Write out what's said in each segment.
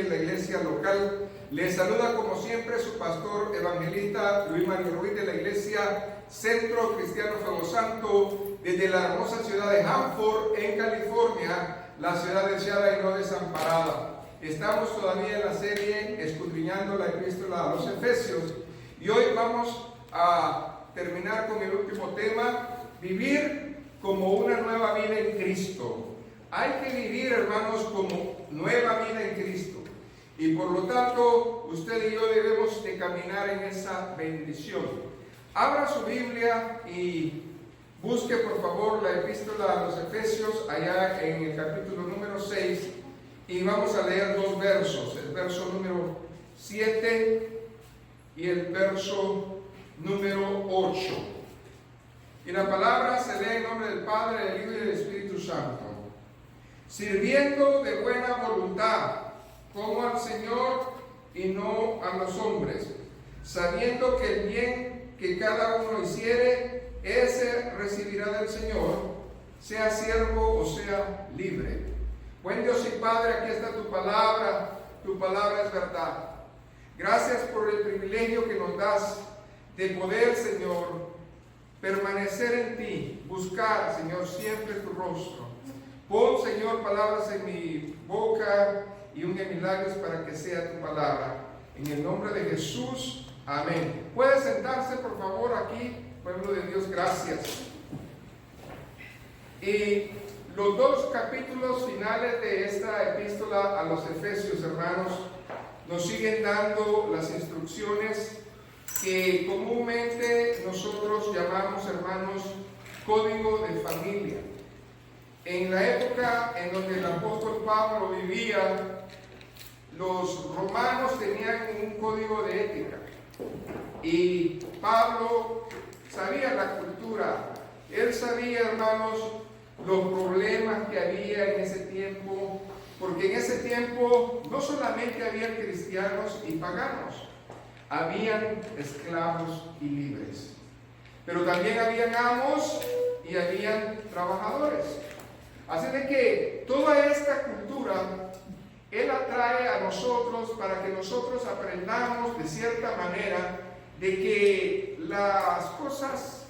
en la iglesia local. Les saluda como siempre su pastor evangelista Luis Mario Ruiz de la iglesia Centro Cristiano Fuego Santo desde la hermosa ciudad de Hanford en California, la ciudad deseada y no desamparada. Estamos todavía en la serie escudriñando la epístola a los Efesios y hoy vamos a terminar con el último tema: vivir como una nueva vida en Cristo. Hay que vivir, hermanos, como nueva vida en Cristo. Y por lo tanto, usted y yo debemos de caminar en esa bendición. Abra su Biblia y busque por favor la epístola a los Efesios, allá en el capítulo número 6. Y vamos a leer dos versos, el verso número 7 y el verso número 8. Y la palabra se lee en nombre del Padre, del Hijo y del Espíritu Santo. Sirviendo de buena voluntad, como al Señor y no a los hombres, sabiendo que el bien que cada uno hiciere, ese recibirá del Señor, sea siervo o sea libre. Buen Dios y Padre, aquí está tu palabra es verdad. Gracias por el privilegio que nos das de poder, Señor, permanecer en ti, buscar, Señor, siempre tu rostro. Pon, Señor, palabras en mi boca y unge mis labios para que sea tu palabra. En el nombre de Jesús, amén. ¿Puede sentarse, por favor, aquí, pueblo de Dios? Gracias. Y los dos capítulos finales de esta epístola a los Efesios, hermanos, nos siguen dando las instrucciones que comúnmente nosotros llamamos, hermanos, código de familia. En la época en donde el apóstol Pablo vivía, los romanos tenían un código de ética. Y Pablo sabía la cultura. Él sabía, hermanos, los problemas que había en ese tiempo, porque en ese tiempo no solamente había cristianos y paganos, habían esclavos y libres, pero también habían amos y habían trabajadores. Así de que toda esta cultura Él la trae a nosotros para que nosotros aprendamos de cierta manera de que las cosas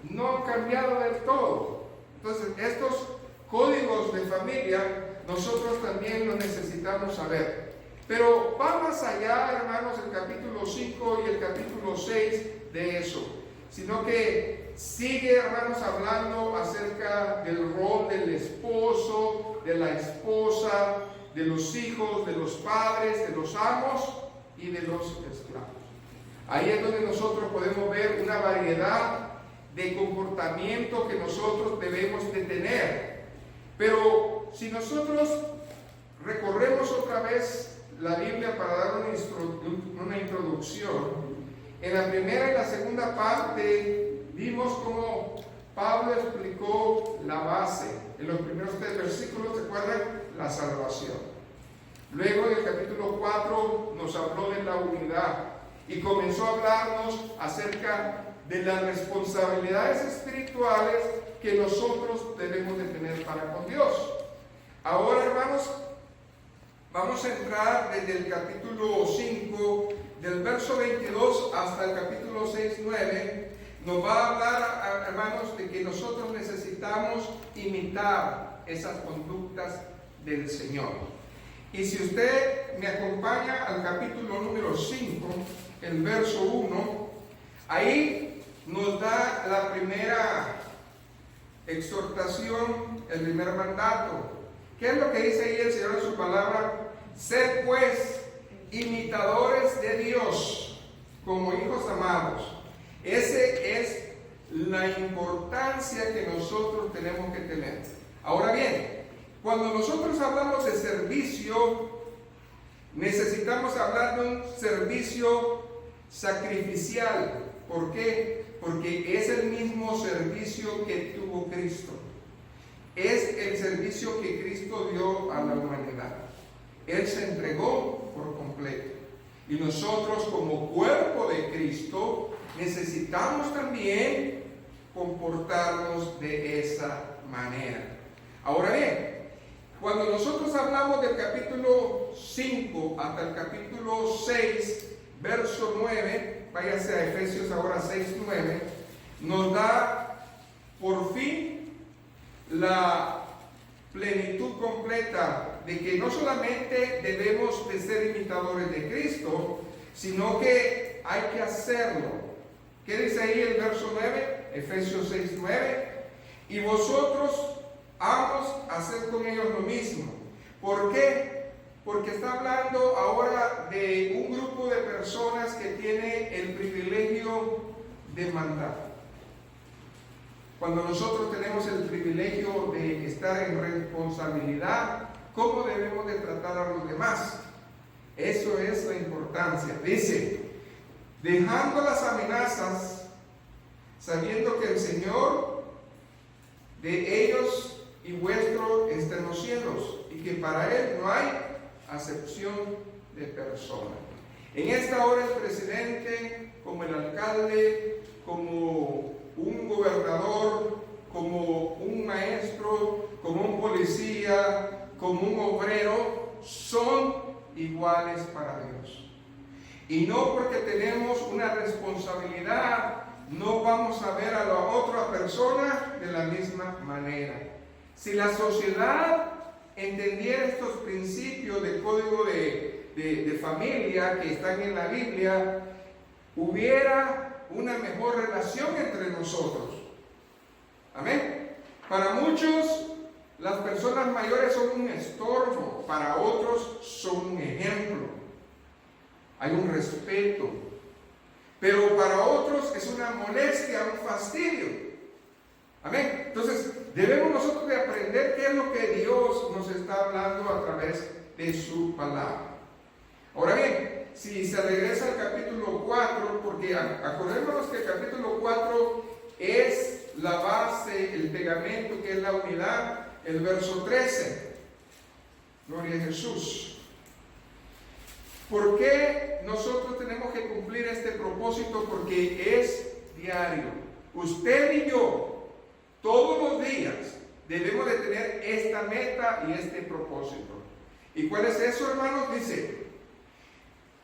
no han cambiado del todo. Entonces estos códigos de familia nosotros también los necesitamos saber. Pero va más allá, hermanos, el capítulo 5 y el capítulo 6 de eso, sino que sigue, hermanos, hablando acerca del rol del esposo, de la esposa, de los hijos, de los padres, de los amos y de los esclavos. Ahí es donde nosotros podemos ver una variedad de comportamiento que nosotros debemos de tener. Pero si nosotros recorremos otra vez la Biblia para dar una introducción, en la primera y la segunda parte vimos cómo Pablo explicó la base. En los primeros 3 versículos, ¿se acuerdan? La salvación. Luego en el capítulo 4 nos habló de la unidad y comenzó a hablarnos acerca de las responsabilidades espirituales que nosotros debemos de tener para con Dios. Ahora, hermanos, vamos a entrar desde el capítulo 5, del verso 22 hasta el capítulo 6, 9. Nos va a hablar, hermanos, de que nosotros necesitamos imitar esas conductas del Señor. Y si usted me acompaña al capítulo número 5, el verso 1, ahí nos da la primera exhortación, el primer mandato. ¿Qué es lo que dice ahí el Señor en su palabra? Sed pues imitadores de Dios como hijos amados. Esa es la importancia que nosotros tenemos que tener. Ahora bien, cuando nosotros hablamos de servicio, necesitamos hablar de un servicio sacrificial. ¿Por qué? Porque es el mismo servicio que tuvo Cristo. Es el servicio que Cristo dio a la humanidad. Él se entregó por completo. Y nosotros como cuerpo de Cristo necesitamos también comportarnos de esa manera. Ahora bien, Cuando nosotros hablamos del capítulo 5 hasta el capítulo 6, verso 9, váyase a Efesios ahora 6, 9, nos da por fin la plenitud completa de que no solamente debemos de ser imitadores de Cristo, sino que hay que hacerlo. ¿Qué dice ahí el verso 9? Efesios 6, 9. Y vosotros vamos a hacer con ellos lo mismo. ¿Por qué? Porque está hablando ahora de un grupo de personas que tiene el privilegio de mandar. Cuando nosotros tenemos el privilegio de estar en responsabilidad, ¿cómo debemos de tratar a los demás? Eso es la importancia. Dice, dejando las amenazas, sabiendo que el Señor de ellos y vuestro está en los cielos, y que para Él no hay acepción de persona. En esta hora el presidente, como el alcalde, como un gobernador, como un maestro, como un policía, como un obrero, son iguales para Dios. Y no porque tenemos una responsabilidad, no vamos a ver a la otra persona de la misma manera. Si la sociedad entendiera estos principios del código de familia que están en la Biblia, hubiera una mejor relación entre nosotros. Amén. Para muchos, las personas mayores son un estorbo, para otros son un ejemplo. Hay un respeto, pero para otros es una molestia, un fastidio. Amén. Entonces, debemos nosotros de aprender qué es lo que Dios nos está hablando a través de su palabra. Ahora bien, si se regresa al capítulo 4, porque acordémonos que el capítulo 4 es la base, el pegamento que es la unidad, el verso 13. Gloria a Jesús. ¿Por qué nosotros tenemos que cumplir este propósito? Porque es diario. Usted y yo, todos los días, debemos de tener esta meta y este propósito. ¿Y cuál es eso, hermanos? Dice,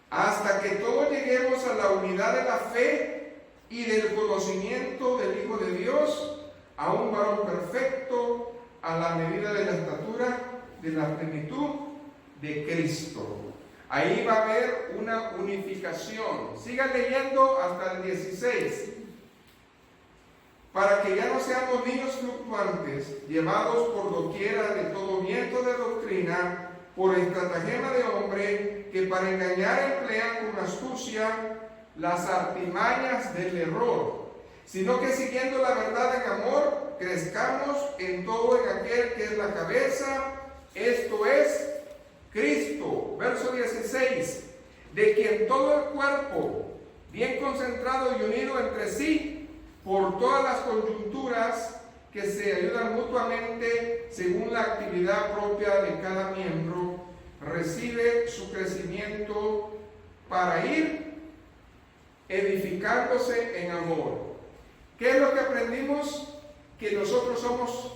hasta que todos lleguemos a la unidad de la fe y del conocimiento del Hijo de Dios, a un varón perfecto, a la medida de la estatura de la plenitud de Cristo. Ahí va a haber una unificación. Siga leyendo hasta el 16. Para que ya no seamos niños fluctuantes, llevados por doquiera de todo viento de doctrina, por estratagema de hombre, que para engañar emplean con astucia las artimañas del error, sino que siguiendo la verdad en amor, crezcamos en todo en aquel que es la cabeza, esto es Cristo. Verso 16, de quien todo el cuerpo, bien concentrado y unido entre sí, por todas las coyunturas que se ayudan mutuamente según la actividad propia de cada miembro, recibe su crecimiento para ir edificándose en amor. ¿Qué es lo que aprendimos? Que nosotros somos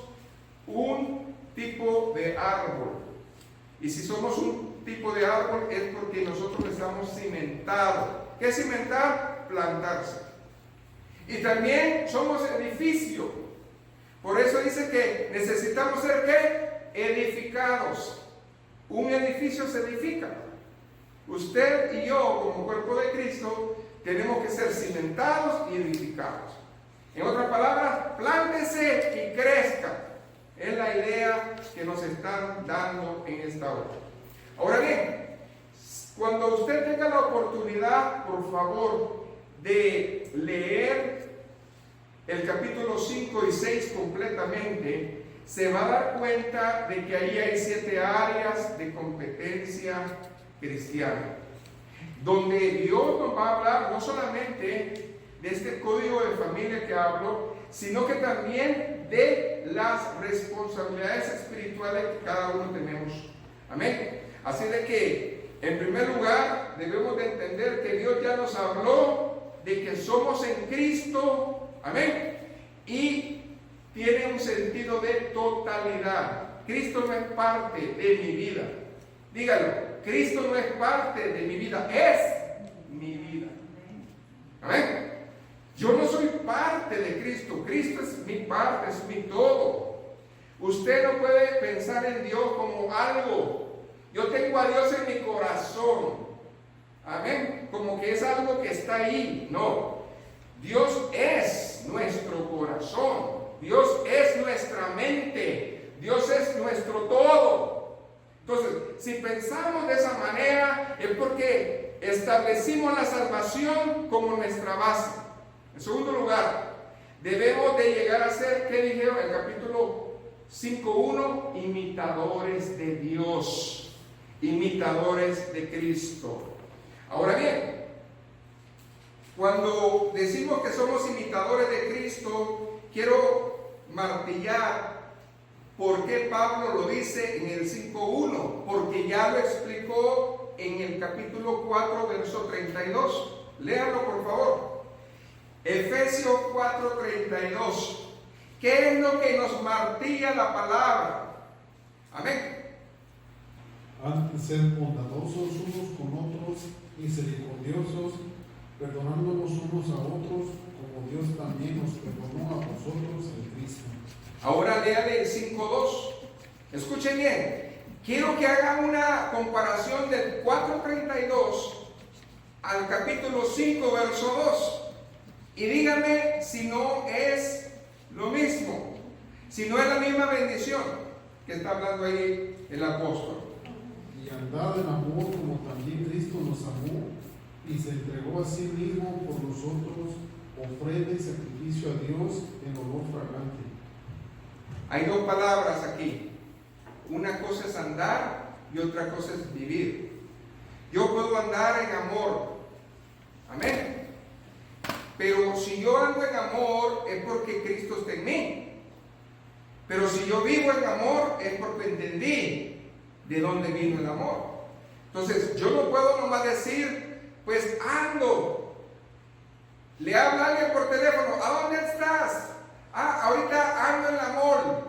un tipo de árbol. Y si somos un tipo de árbol es porque nosotros estamos cimentados. ¿Qué es cimentar? Plantarse. Y también somos edificio. Por eso dice que necesitamos ser ¿qué? Edificados. Un edificio se edifica. Usted y yo, como cuerpo de Cristo, tenemos que ser cimentados y edificados. En otras palabras, plántese y crezca. Es la idea que nos están dando en esta hora. Ahora bien, cuando usted tenga la oportunidad, por favor, de leer el capítulo 5 y 6 completamente, se va a dar cuenta de que ahí hay 7 áreas de competencia cristiana, donde Dios nos va a hablar no solamente de este código de familia que hablo, sino que también de las responsabilidades espirituales que cada uno tenemos. Amén. Así de que, en primer lugar, debemos de entender que Dios ya nos habló de que somos en Cristo. Amén. Y tiene un sentido de totalidad. Cristo no es parte de mi vida. Dígalo, Cristo no es parte de mi vida, es mi vida. Amén. Yo no soy parte de Cristo, Cristo es mi parte, es mi todo. Usted no puede pensar en Dios como algo. Yo tengo a Dios en mi corazón. Amén. Como que es algo que está ahí. No. Dios es nuestro corazón. Dios es nuestra mente. Dios es nuestro todo. Entonces, si pensamos de esa manera, es porque establecimos la salvación como nuestra base. En segundo lugar, debemos de llegar a ser, ¿qué dijeron en el capítulo 5:1? Imitadores de Dios, imitadores de Cristo. Ahora bien, cuando decimos que somos imitadores de Cristo, quiero martillar por qué Pablo lo dice en el 5:1, porque ya lo explicó en el capítulo 4, verso 32. Léanlo por favor. Efesios 4:32. ¿Qué es lo que nos martilla la palabra? Amén. Antes sed bondadosos unos con otros, misericordiosos, perdonándonos unos a otros, como Dios también nos perdonó a vosotros en Cristo. Ahora léale el 5:2. Escuchen bien. Quiero que hagan una comparación del 4:32 al capítulo 5, verso 2. Y díganme si no es lo mismo, si no es la misma bendición que está hablando ahí el apóstol. Y andad en amor como también Cristo nos amó y se entregó a sí mismo por nosotros, ofrenda y sacrificio a Dios en olor fragante. Hay dos palabras aquí. Una cosa es andar y otra cosa es vivir. Yo puedo andar en amor. Amén. Pero si yo ando en amor es porque Cristo está en mí. Pero si yo vivo en amor es porque entendí de dónde vino el amor. Entonces yo no puedo nomás decir, pues ando. Le habla alguien por teléfono, ¿a dónde estás? Ahorita ando en la mall.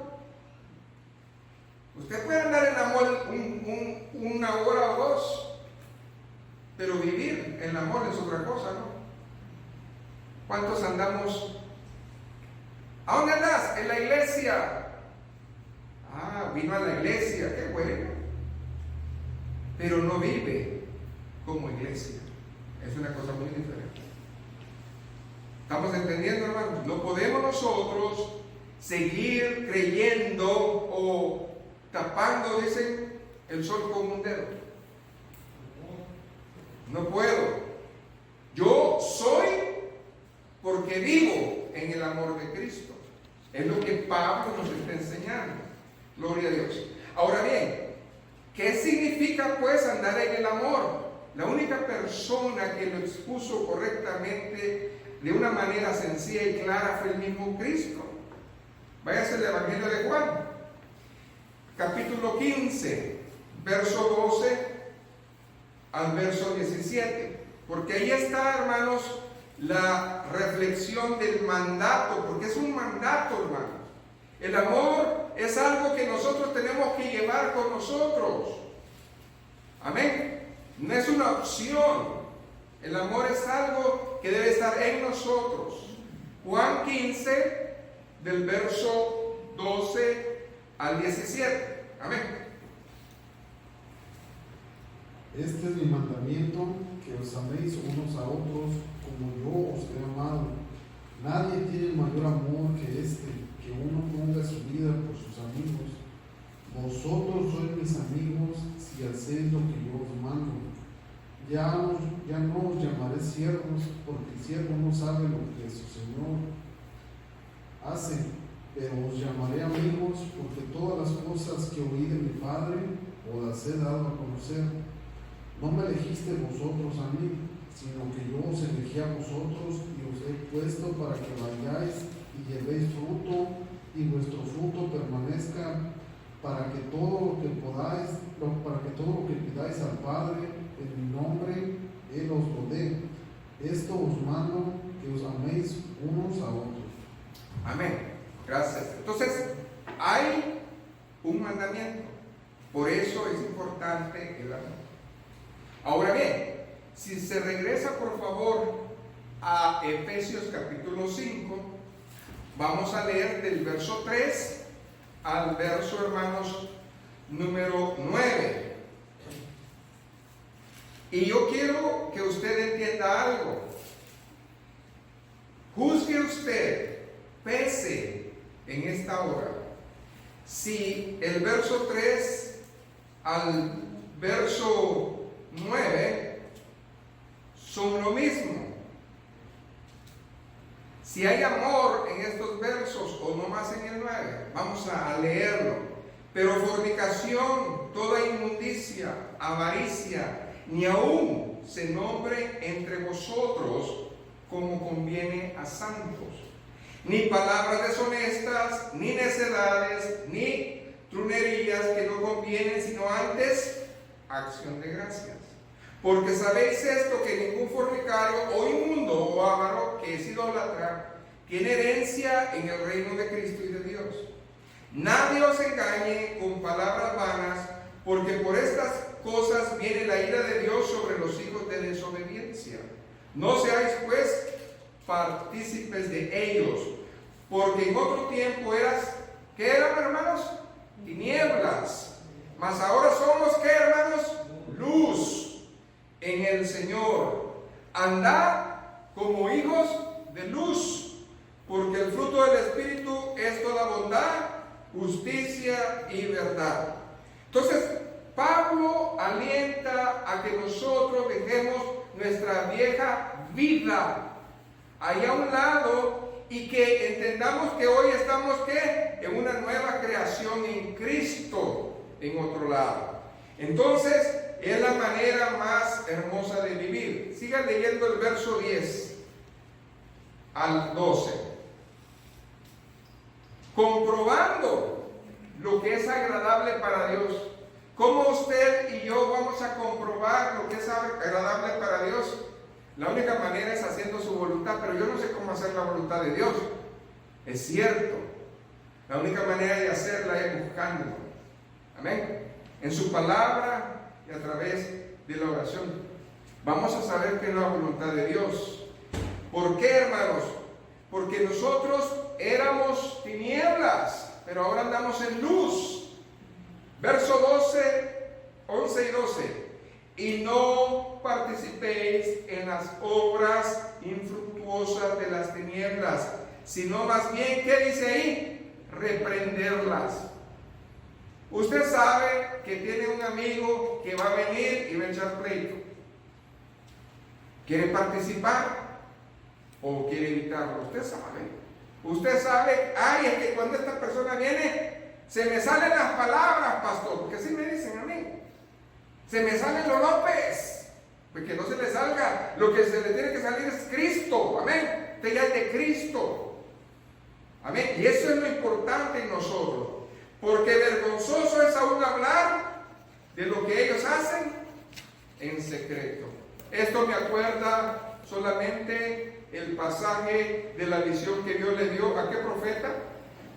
Usted puede andar en la mall una hora o dos, pero vivir en la mall es otra cosa, ¿no? ¿Cuántos andamos? ¿A dónde andas? En la iglesia. Vino a la iglesia, qué bueno. Pero no vive como iglesia. Es una cosa muy diferente. ¿Estamos entendiendo, hermanos? No podemos nosotros seguir creyendo o tapando, dicen, el sol con un dedo. No puedo. Yo soy porque vivo en el amor de Cristo. Es lo que Pablo nos está enseñando. Gloria a Dios. Ahora bien, ¿qué significa pues andar en el amor? La única persona que lo expuso correctamente de una manera sencilla y clara fue el mismo Cristo. Váyase al Evangelio de Juan, capítulo 15, verso 12 al verso 17. Porque ahí está, hermanos, la reflexión del mandato, porque es un mandato, hermanos. El amor es algo que nosotros tenemos que llevar con nosotros. Amén. No es una opción. El amor es algo que debe estar en nosotros. Juan 15, del verso 12 al 17. Amén. Este es mi mandamiento, que os améis unos a otros como yo os he amado. Nadie tiene mayor amor que este, que uno ponga su vida por sus amigos. Vosotros sois mis amigos si hacéis lo que yo os mando. Ya no os llamaré siervos, porque el siervo no sabe lo que su Señor hace, pero os llamaré amigos, porque todas las cosas que oí de mi Padre os las he dado a conocer. No me elegiste vosotros a mí, sino que yo os elegí a vosotros y os he puesto para que vayáis y llevéis fruto, y vuestro fruto permanezca, para que todo lo que pidáis al Padre en mi nombre, Él os lo dé. Esto os mando, que os améis unos a otros. Amén. Gracias. Entonces, hay un mandamiento. Por eso es importante el amor. Ahora bien, si se regresa por favor a Efesios capítulo 5, vamos a leer del verso 3 al verso, hermanos, número 9. Y yo quiero que usted entienda algo. Juzgue usted, pese en esta hora, si el verso 3 al verso 9 son lo mismo. Si hay amor en estos versos o no más en el 9, vamos a leerlo. Pero fornicación, toda inmundicia, avaricia, ni aún se nombre entre vosotros como conviene a santos, ni palabras deshonestas, ni necedades, ni trunerías que no convienen, sino antes acción de gracias. Porque sabéis esto, que ningún fornicario o inmundo o avaro que es idólatra tiene herencia en el reino de Cristo y de Dios. Nadie os engañe con palabras vanas, porque por estas cosas viene la ira de Dios sobre los hijos de desobediencia. No seáis pues partícipes de ellos, porque en otro tiempo eras, ¿qué eran, hermanos? Tinieblas. Mas ahora somos, ¿qué, hermanos? Luz en el Señor. Andad como hijos de luz, porque el fruto del Espíritu es toda bondad, justicia y verdad. Entonces, Pablo alienta a que nosotros dejemos nuestra vieja vida allá a un lado y que entendamos que hoy estamos, ¿qué? En una nueva creación en Cristo, en otro lado. Entonces, es la manera más hermosa de vivir. Siga leyendo el verso 10 al 12. Comprobando lo que es agradable para Dios. ¿Cómo usted y yo vamos a comprobar lo que es agradable para Dios? La única manera es haciendo su voluntad, pero yo no sé cómo hacer la voluntad de Dios. Es cierto. La única manera de hacerla es buscándolo. Amén. En su palabra y a través de la oración. Vamos a saber qué es la voluntad de Dios. ¿Por qué, hermanos? Porque nosotros éramos tinieblas, pero ahora andamos en luz. Verso 11 y 12. Y no participéis en las obras infructuosas de las tinieblas, sino más bien, ¿qué dice ahí? Reprenderlas. Usted sabe que tiene un amigo que va a venir y va a echar pleito. ¿Quiere participar o quiere evitarlo? Usted sabe. Usted sabe, ay, es que cuando esta persona viene, se me salen las palabras, pastor, porque así me dicen a mí. Se me salen los López, porque no se le salga. Lo que se le tiene que salir es Cristo, amén. Usted ya es de Cristo, amén. Y eso es lo importante en nosotros, porque vergonzoso es aún hablar de lo que ellos hacen en secreto. Esto me acuerda solamente el pasaje de la visión que Dios le dio a qué profeta,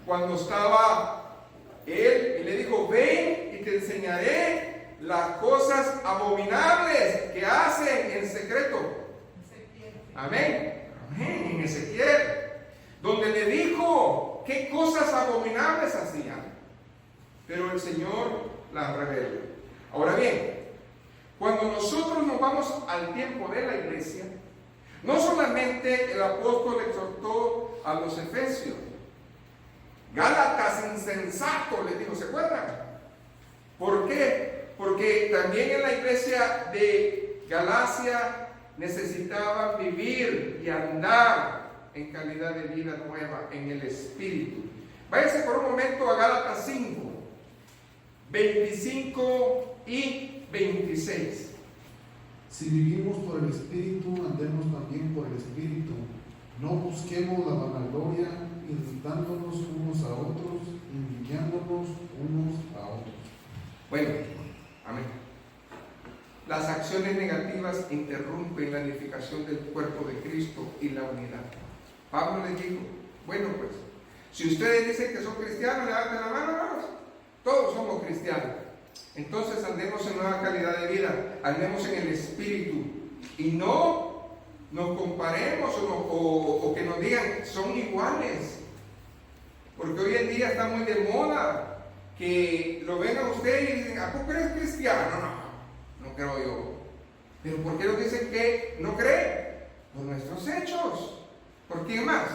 cuando estaba él y le dijo: ven y te enseñaré las cosas abominables que hacen en secreto. Amén. Amén. En Ezequiel, donde le dijo qué cosas abominables hacían, pero el Señor las reveló. Ahora bien, cuando nosotros nos vamos al tiempo de la iglesia, no solamente el apóstol exhortó a los efesios, Gálatas insensato les dijo, ¿se acuerdan? ¿Por qué? Porque también en la iglesia de Galacia necesitaban vivir y andar en calidad de vida nueva en el Espíritu. Váyase por un momento a Gálatas 5, 25 y 26. Si vivimos por el Espíritu, andemos también por el Espíritu. No busquemos la vanagloria, irritándonos unos a otros, envidiándonos unos a otros. Bueno, amén. Las acciones negativas interrumpen la edificación del cuerpo de Cristo y la unidad. Pablo les dijo, bueno pues, si ustedes dicen que son cristianos, levanten la mano, hermanos. Todos somos cristianos. Entonces andemos en nueva calidad de vida, andemos en el Espíritu y no nos comparemos o que nos digan son iguales. Porque hoy en día está muy de moda que lo ven a usted y dicen, ¿a poco eres cristiano? No creo yo. ¿Pero por qué nos dicen que no creen? Por nuestros hechos. ¿Por quién más?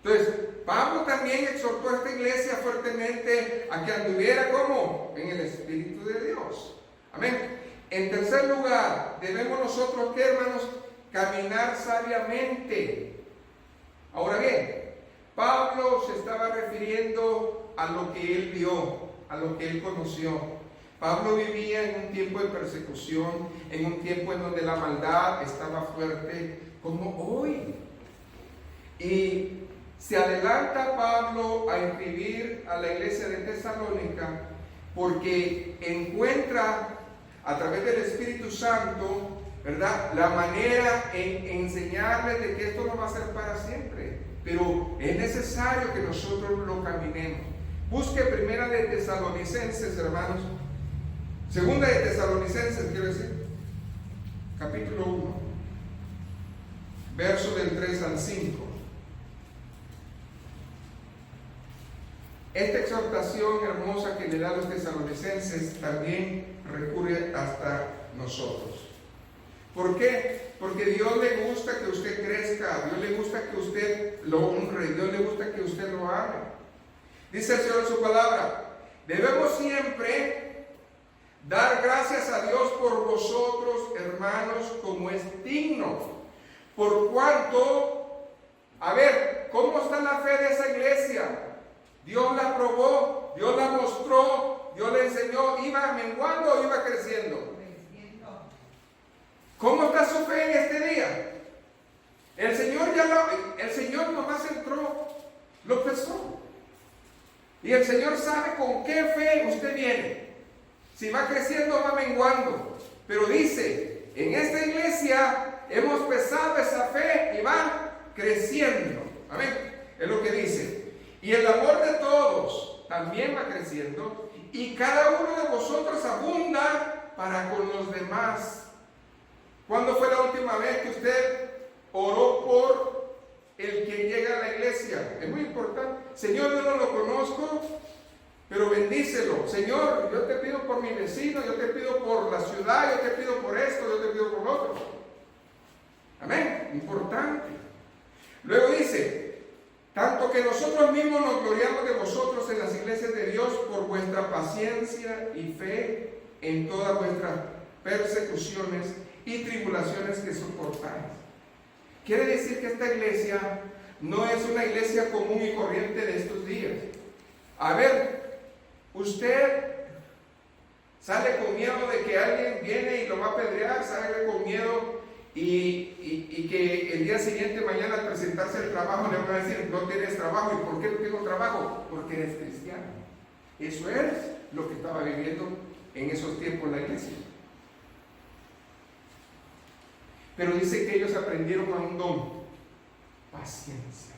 Entonces, Pablo también exhortó a esta iglesia fuertemente a que anduviera como en el Espíritu de Dios. Amén. En tercer lugar, debemos nosotros, ¿qué, hermanos? Caminar sabiamente. Ahora bien, Pablo se estaba refiriendo a lo que él vio, a lo que él conoció. Pablo vivía en un tiempo de persecución, en un tiempo en donde la maldad estaba fuerte, como hoy. Y se adelanta Pablo a escribir a la iglesia de Tesalónica porque encuentra a través del Espíritu Santo, ¿verdad?, la manera en enseñarles de que esto no va a ser para siempre, pero es necesario que nosotros lo caminemos. Busque Primera de Tesalonicenses, hermanos, Segunda de Tesalonicenses, quiero decir, capítulo 1, verso del 3 al 5. Esta exhortación hermosa que le da a los tesalonicenses también recurre hasta nosotros. ¿Por qué? Porque Dios le gusta que usted crezca, Dios le gusta que usted lo honre, Dios le gusta que usted lo ame. Dice el Señor en su palabra, debemos siempre dar gracias a Dios por vosotros, hermanos, como es digno. Por cuanto, a ver, ¿cómo está la fe de esa iglesia? Dios la probó, Dios la mostró, Dios le enseñó, ¿iba menguando o iba creciendo? ¿Cómo está su fe en este día? El Señor nomás entró, lo pesó. Y el Señor sabe con qué fe usted viene. Si va creciendo o va menguando. Pero dice, en esta iglesia hemos pesado esa fe y va creciendo. Amén. Es lo que dice. Y el amor de todos también va creciendo. Y cada uno de vosotros abunda para con los demás. ¿Cuándo fue la última vez que usted oró por el que llega a la iglesia? Es muy importante. Señor, yo no lo conozco, pero bendícelo. Señor, yo te pido por mi vecino, yo te pido por la ciudad, yo te pido por esto, yo te pido por lo otro. Amén. Importante. Luego dice, tanto que nosotros mismos nos gloriamos de vosotros en las iglesias de Dios por vuestra paciencia y fe en todas vuestras persecuciones y tribulaciones que soportáis. Quiere decir que esta iglesia no es una iglesia común y corriente de estos días. A ver, usted sale con miedo de que alguien viene y lo va a apedrear, sale con miedo y que el día siguiente, mañana al presentarse al trabajo, le van a decir, no tienes trabajo. ¿Y por qué no tengo trabajo? Porque eres cristiano. Eso es lo que estaba viviendo en esos tiempos la iglesia. Pero dice que ellos aprendieron a un don, paciencia.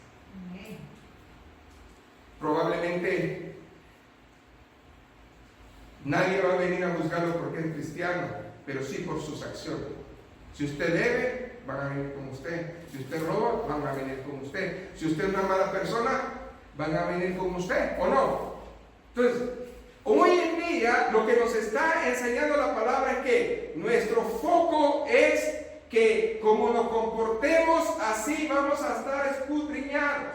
Probablemente nadie va a venir a juzgarlo porque es cristiano, pero sí por sus acciones. Si usted debe, van a venir con usted. Si usted roba, van a venir con usted. Si usted es una mala persona, van a venir con usted, ¿o no? Entonces, hoy en día lo que nos está enseñando la palabra es que nuestro foco es que como nos comportemos, así vamos a estar escudriñados.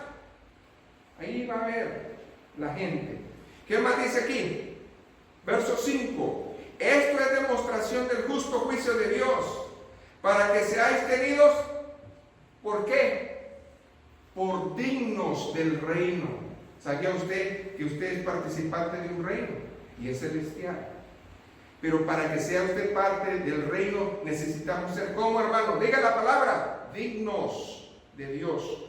Ahí va a ver la gente. ¿Qué más dice aquí? Verso 5. Esto es demostración del justo juicio de Dios, para que seáis tenidos, ¿por qué? Por dignos del reino. ¿Sabía usted que usted es participante de un reino? Y es celestial. Pero para que sea usted parte del reino, necesitamos ser como, hermano, diga la palabra, dignos de Dios,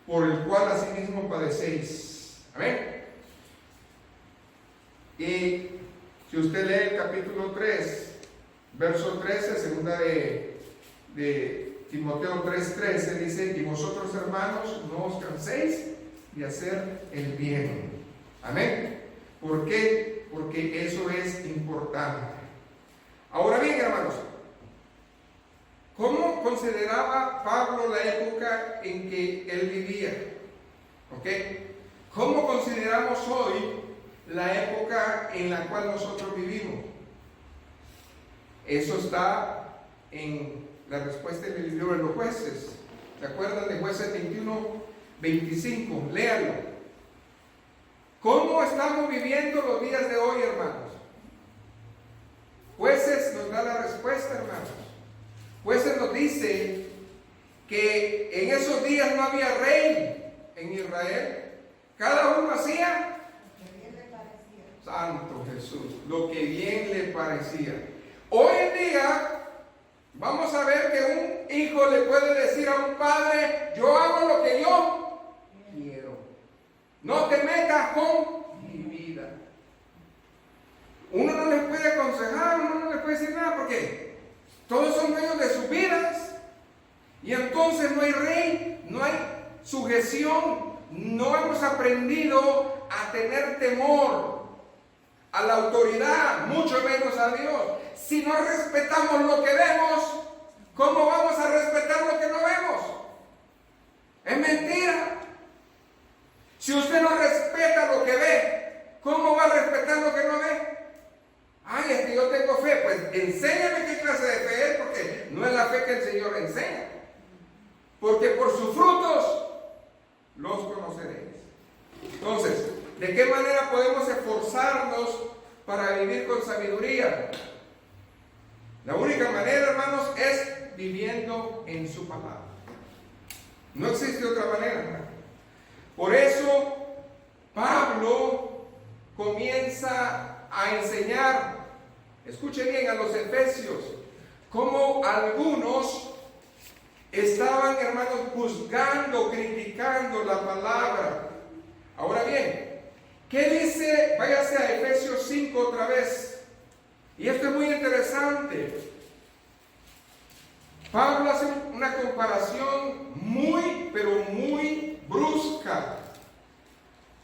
por el cual asimismo padecéis. Amén. Y si usted lee el capítulo 3, verso 13, segunda de Timoteo 3:13, dice, y vosotros, hermanos, no os canséis de hacer el bien. Amén. ¿Por qué? Porque eso es importante. Ahora bien, hermanos, ¿cómo consideraba Pablo la época en que él vivía? ¿Ok? ¿Cómo consideramos hoy la época en la cual nosotros vivimos? Eso está en la respuesta del libro de los jueces. ¿Se acuerdan de Jueces 21, 25? Léanlo. ¿Cómo estamos viviendo los días de hoy, hermanos? Jueces nos da la respuesta, hermanos. Jueces nos dice que en esos días no había rey en Israel. Cada uno hacía lo que bien le parecía. Santo Jesús, lo que bien le parecía. Hoy en día vamos a ver que un hijo le puede decir a un padre: yo hago lo que yo quiero, no te metas con mi vida. Uno no les puede aconsejar, uno no les puede decir nada, porque todos son dueños de sus vidas, y entonces no hay rey, no hay sujeción. No hemos aprendido a tener temor a la autoridad, mucho menos a Dios. Si no respetamos lo que vemos, ¿cómo vamos a respetar lo que no vemos? Es mentira. Si usted no respeta lo que ve, ¿cómo va a respetar lo que no ve? Ay, es que yo tengo fe. Pues enséñame qué clase de fe es, porque no es la fe que el Señor enseña. Porque por sus frutos los conoceréis. Entonces, ¿de qué manera podemos esforzarnos para vivir con sabiduría? La única manera, hermanos, es viviendo en su palabra. No existe otra manera, hermano. Por eso, Pablo comienza a enseñar, escuche bien, a los efesios, cómo algunos estaban, hermanos, juzgando, criticando la palabra. Ahora bien, ¿qué dice? Váyase a Efesios 5 otra vez. Y esto es muy interesante. Pablo hace una comparación muy, pero muy brusca.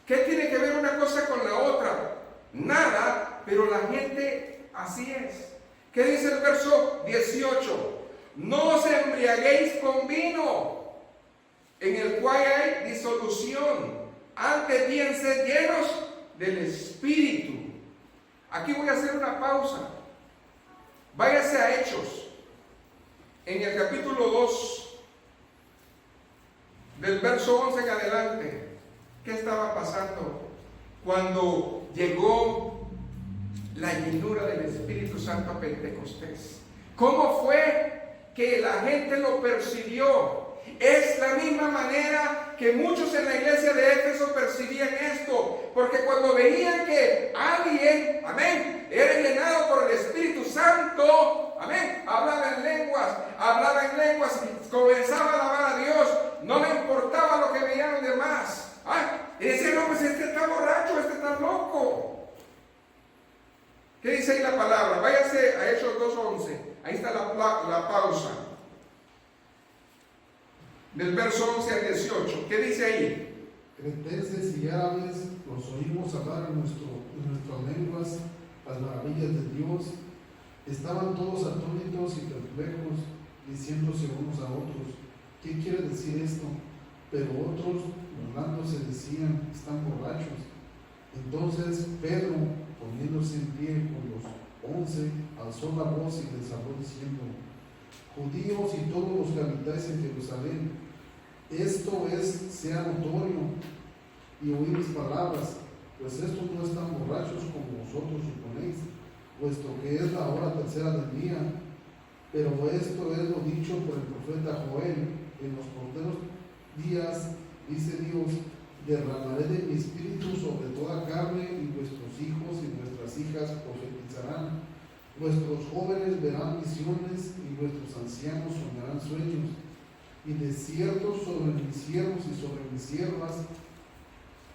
¿Qué tiene que ver una cosa con la otra? Nada, pero la gente así es. ¿Qué dice el verso 18? No os embriaguéis con vino, en el cual hay disolución, antes bien sed llenos del Espíritu. Aquí voy a hacer una pausa. Váyase a Hechos, en el capítulo 2, del verso 11 en adelante. ¿Qué estaba pasando cuando llegó la llenura del Espíritu Santo a Pentecostés? ¿Cómo fue que la gente lo percibió? Es la misma manera que muchos en la iglesia de Éfeso percibían esto, porque cuando veían que alguien, amén, era llenado por el Espíritu Santo, amén, hablaba en lenguas, comenzaba a alabar a Dios, no le importaba lo que veían los demás. Y decían: no, pues este está borracho, este está loco. ¿Qué dice ahí la palabra? Váyase a Hechos 2:11. Ahí está la pausa. Del verso 11 al 18. ¿Qué dice ahí? Cretenses y árabes los oímos hablar en nuestras lenguas las maravillas de Dios. Estaban todos atónitos y perplejos, diciéndose unos a otros: ¿qué quiere decir esto? Pero otros, burlándose, decían: están borrachos. Entonces Pedro, poniéndose en pie con los 11, alzó la voz y les habló diciendo: judíos y todos los que habitáis en Jerusalén, esto sea notorio, y oí mis palabras, pues estos no están borrachos como vosotros suponéis, puesto que es la hora tercera del día. Pero esto es lo dicho por el profeta Joel: en los postreros días, dice Dios, derramaré de mi espíritu sobre toda carne, y vuestros hijos y vuestras hijas profetizarán, vuestros jóvenes verán visiones, y vuestros ancianos soñarán sueños, y de cierto sobre mis siervos y sobre mis siervas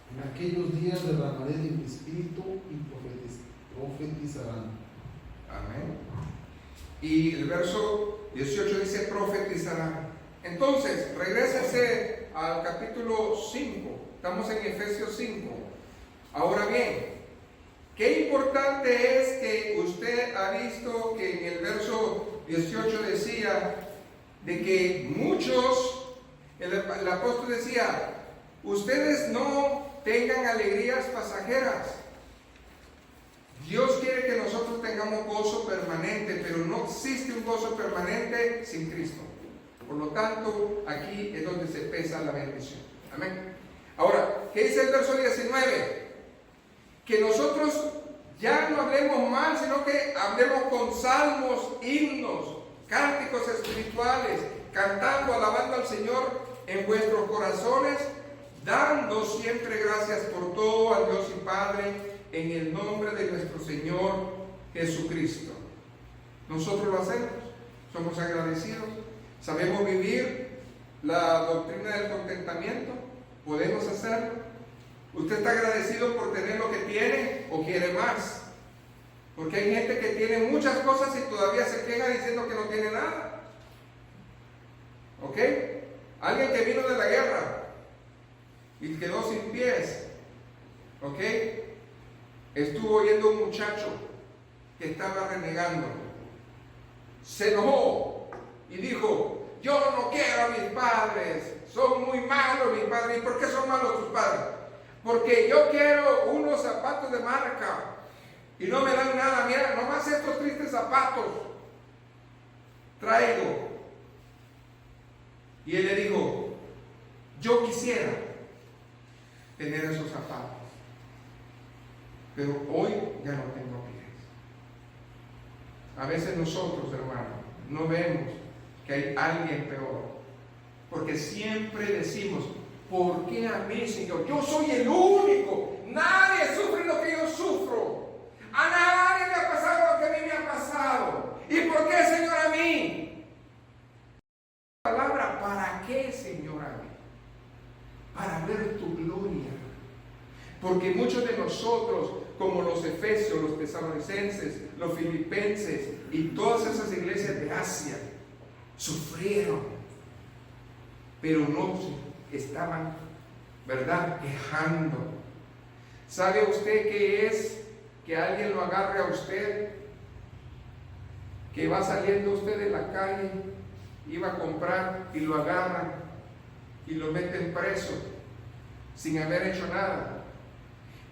en aquellos días derramaré de mi espíritu, y profetizarán. Amén. Y el verso 18 dice: profetizarán. Entonces, regrésese al capítulo 5. Estamos en Efesios 5. Ahora bien, Qué importante es que usted ha visto que en el verso 18 decía de que muchos, el apóstol decía, ustedes no tengan alegrías pasajeras. Dios quiere que nosotros tengamos gozo permanente, pero no existe un gozo permanente sin Cristo. Por lo tanto, aquí es donde se pesa la bendición. Amén. Ahora, ¿qué dice el verso 19? Que nosotros ya no hablemos mal, sino que hablemos con salmos, himnos, cánticos espirituales, cantando, alabando al Señor en vuestros corazones, dando siempre gracias por todo al Dios y Padre, en el nombre de nuestro Señor Jesucristo. Nosotros lo hacemos, somos agradecidos, sabemos vivir la doctrina del contentamiento, podemos hacerlo. ¿Usted está agradecido por tener lo que tiene o quiere más? Porque hay gente que tiene muchas cosas y todavía se queja diciendo que no tiene nada. ¿Ok? Alguien que vino de la guerra y quedó sin pies. ¿Ok? Estuvo oyendo a un muchacho que estaba renegando. Se enojó y dijo, yo no quiero a mis padres, son muy malos mis padres. ¿Y por qué son malos tus padres? Porque yo quiero unos zapatos de marca y no me dan nada. Mira, nomás estos tristes zapatos traigo. Y él le dijo, yo quisiera tener esos zapatos, pero hoy ya no tengo pies. A veces nosotros, hermanos, no vemos que hay alguien peor, porque siempre decimos, ¿por qué a mí, Señor? Yo soy el único. Nadie sufre lo que yo sufro. A nadie le ha pasado lo que a mí me ha pasado. ¿Y por qué, Señor, a mí? Palabra, ¿para qué, Señor, a mí? Para ver tu gloria. Porque muchos de nosotros, como los efesios, los tesalonicenses, los filipenses y todas esas iglesias de Asia, sufrieron, pero no estaban, ¿verdad?, quejando. ¿Sabe usted qué es que alguien lo agarre a usted? Que va saliendo usted de la calle, iba a comprar y lo agarran y lo meten preso sin haber hecho nada.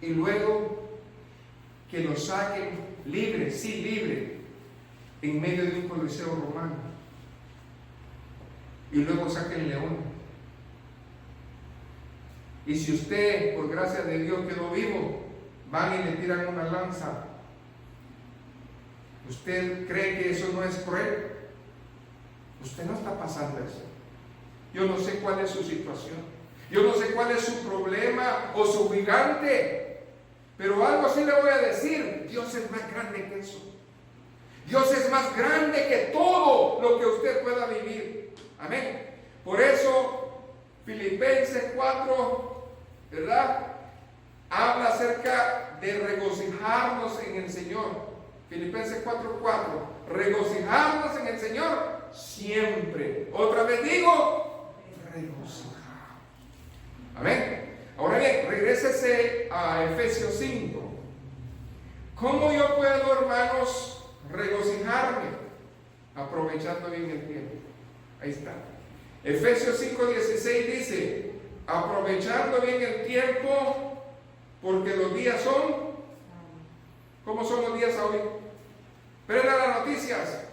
Y luego que lo saquen libre, sí, libre, en medio de un coliseo romano. Y luego saquen león. Y si usted, por gracia de Dios, quedó vivo, van y le tiran una lanza. ¿Usted cree que eso no es cruel? Usted no está pasando eso. Yo no sé cuál es su situación. Yo no sé cuál es su problema o su gigante. Pero algo sí le voy a decir. Dios es más grande que eso. Dios es más grande que todo lo que usted pueda vivir. Amén. Por eso, Filipenses 4, ¿verdad?, habla acerca de regocijarnos en el Señor. Filipenses 4:4, regocijarnos en el Señor siempre. Otra vez digo, regocijados. Amén. Ahora bien, regrésese a Efesios 5. ¿Cómo yo puedo, hermanos, regocijarme? Aprovechando bien el tiempo. Ahí está. Efesios 5:16 dice, aprovechando bien el tiempo, porque los días son, ¿cómo son los días hoy? Prenda las noticias,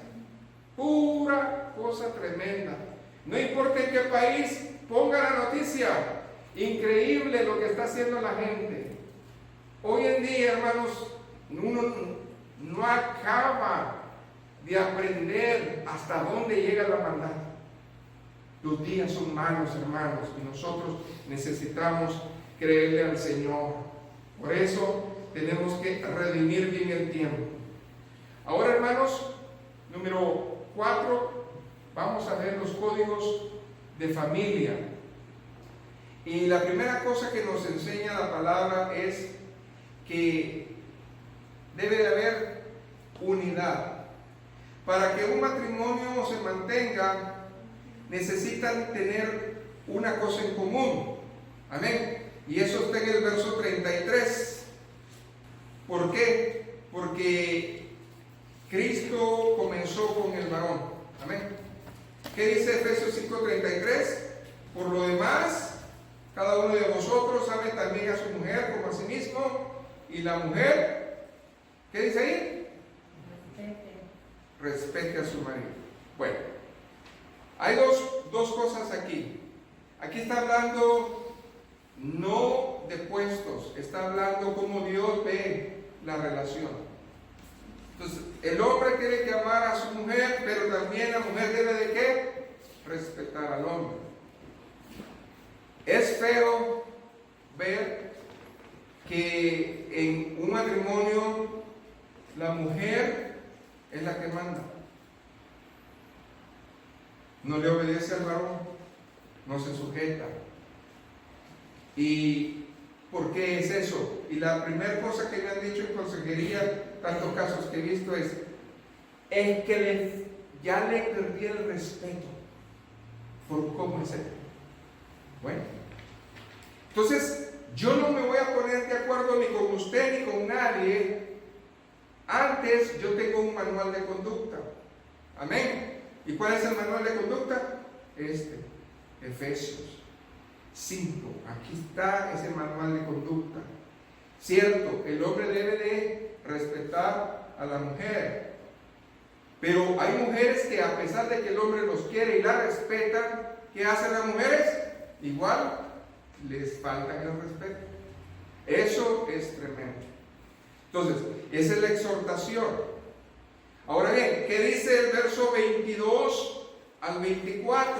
pura cosa tremenda. No importa en qué país, ponga la noticia. Increíble lo que está haciendo la gente. Hoy en día, hermanos, uno no acaba de aprender hasta dónde llega la maldad. Los días son malos, hermanos, y nosotros necesitamos creerle al Señor. Por eso tenemos que redimir bien el tiempo. Ahora, hermanos, número 4, vamos a ver los códigos de familia. Y la primera cosa que nos enseña la palabra es que debe de haber unidad. Para que un matrimonio se mantenga, necesitan tener una cosa en común. Amén. Y eso está en el verso 33. ¿Por qué? varón. Amén. ¿Qué dice Efesios 5:33? Por lo demás, cada uno de vosotros ame también a su mujer como a sí mismo, y la mujer, ¿qué dice ahí? Respete a su marido. Bueno, hay dos cosas aquí. Aquí está hablando no de puestos, está hablando cómo Dios ve la relación. Entonces, el hombre tiene que amar a su mujer, pero también la mujer debe de ¿qué? Respetar al hombre. Es feo ver que en un matrimonio la mujer es la que manda. No le obedece al varón, no se sujeta. ¿Y por qué es eso? Y la primera cosa que me han dicho en consejería, tantos casos que he visto, es que ya le perdí el respeto por cómo es él. Bueno, entonces yo no me voy a poner de acuerdo ni con usted ni con nadie. Antes yo tengo un manual de conducta. Amén. ¿Y cuál es el manual de conducta? Efesios 5. Aquí está ese manual de conducta. Cierto, el hombre debe de respetar a la mujer, pero hay mujeres que a pesar de que el hombre los quiere y la respetan, ¿qué hacen las mujeres? Igual les faltan el respeto. Eso es tremendo. Entonces, esa es la exhortación. Ahora bien, ¿qué dice el verso 22 al 24?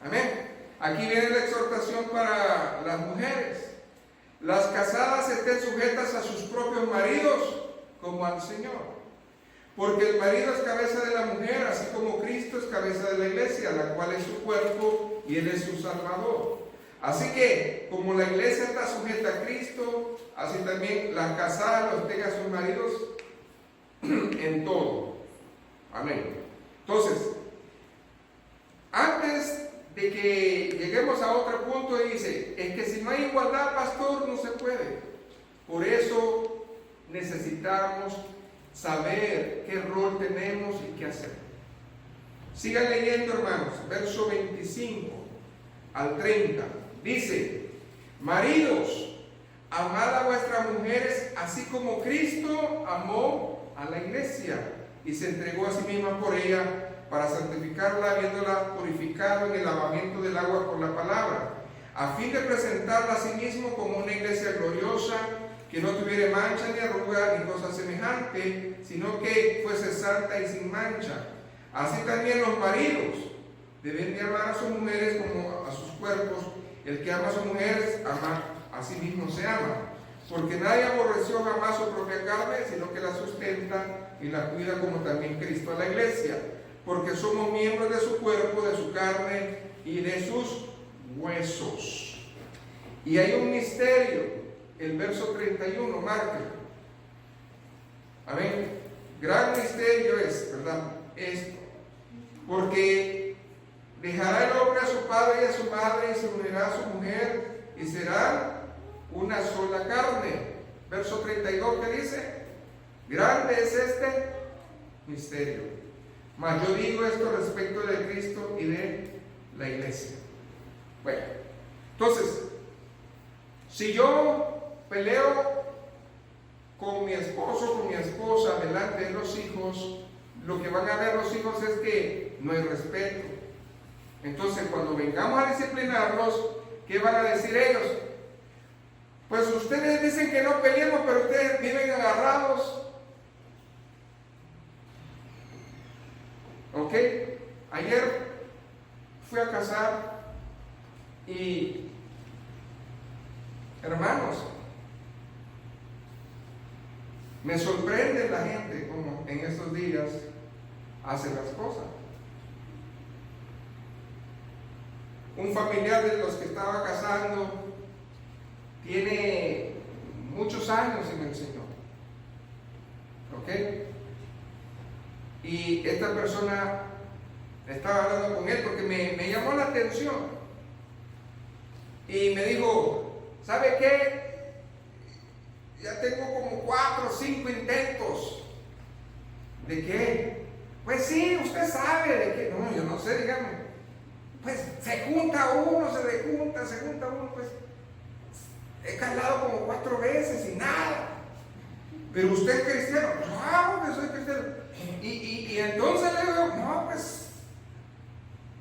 Amén. Aquí viene la exhortación para las mujeres. Las casadas estén sujetas a sus propios maridos como al Señor. Porque el marido es cabeza de la mujer, así como Cristo es cabeza de la iglesia, la cual es su cuerpo y Él es su Salvador. Así que, como la iglesia está sujeta a Cristo, así también las casadas los tengan a sus maridos en todo. Amén. Entonces, antes de que lleguemos a otro punto, dice, es que si no hay igualdad, pastor, no se puede. Por eso necesitamos saber qué rol tenemos y qué hacer. Sigan leyendo, hermanos, verso 25 al 30. Dice, maridos, amad a vuestras mujeres, así como Cristo amó a la iglesia y se entregó a sí misma por ella, para santificarla, habiéndola purificado en el lavamiento del agua por la palabra, a fin de presentarla a sí mismo como una iglesia gloriosa, que no tuviera mancha ni arruga ni cosa semejante, sino que fuese santa y sin mancha. Así también los maridos deben de amar a sus mujeres como a sus cuerpos. El que ama a sus mujeres, ama a sí mismo se ama. Porque nadie aborreció jamás su propia carne, sino que la sustenta y la cuida, como también Cristo a la iglesia. Porque somos miembros de su cuerpo, de su carne y de sus huesos. Y hay un misterio. El verso 31, márquelo. Amén. Gran misterio es, ¿verdad? Esto. Porque dejará el hombre a su padre y a su madre y se unirá a su mujer y serán una sola carne. Verso 32, ¿qué dice? Grande es este misterio. Mas yo digo esto respecto de Cristo y de la iglesia. Bueno, entonces, si yo peleo con mi esposo, con mi esposa, delante de los hijos, lo que van a ver los hijos es que no hay respeto. Entonces, cuando vengamos a disciplinarlos, ¿qué van a decir ellos? Pues ustedes dicen que no peleemos, pero ustedes viven agarrados. ¿Ok? Ayer fui a cazar y, hermanos, me sorprende la gente como en estos días hace las cosas. Un familiar de los que estaba cazando tiene muchos años en el Señor. ¿Ok? Y esta persona estaba hablando con él porque me llamó la atención. Y me dijo, ¿sabe qué? Ya tengo como 4 o 5 intentos. ¿De qué? Pues sí, usted sabe de qué. No, yo no sé, dígame. Pues se junta uno, se junta uno, pues he calado como 4 veces y nada. Pero usted es cristiano. Claro que soy cristiano. Y entonces le digo, no, pues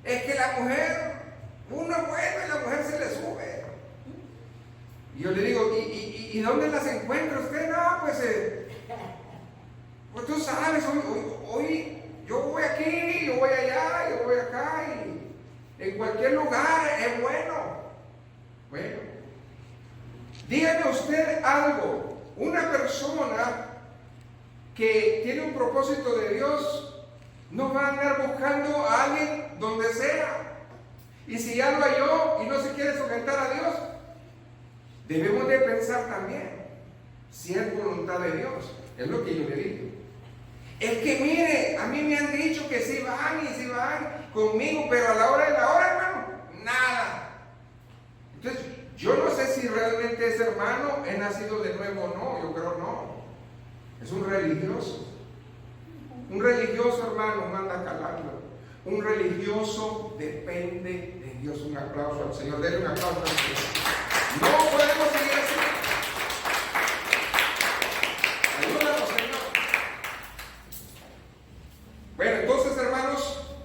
es que la mujer, uno es bueno y la mujer se le sube. Y yo le digo, ¿y dónde las encuentra usted? No, pues tú sabes, hoy yo voy aquí, yo voy allá, yo voy acá, y en cualquier lugar es bueno. Bueno, dígame usted algo. Una persona que tiene un propósito de Dios no va a andar buscando a alguien donde sea. Y si ya lo halló y no se quiere sujetar a Dios, debemos de pensar también si es voluntad de Dios. Es lo que yo le digo. Es que mire, a mí me han dicho que si van conmigo, pero a la hora de la hora, hermano, nada. Entonces, yo no sé si realmente ese hermano es nacido de nuevo o no. Yo creo no. Es un religioso. Un religioso, hermano, manda calando. Un religioso depende de Dios. Un aplauso al Señor. Denle un aplauso al Señor. No podemos seguir así. Ayúdanos, Señor. Bueno, entonces, hermanos,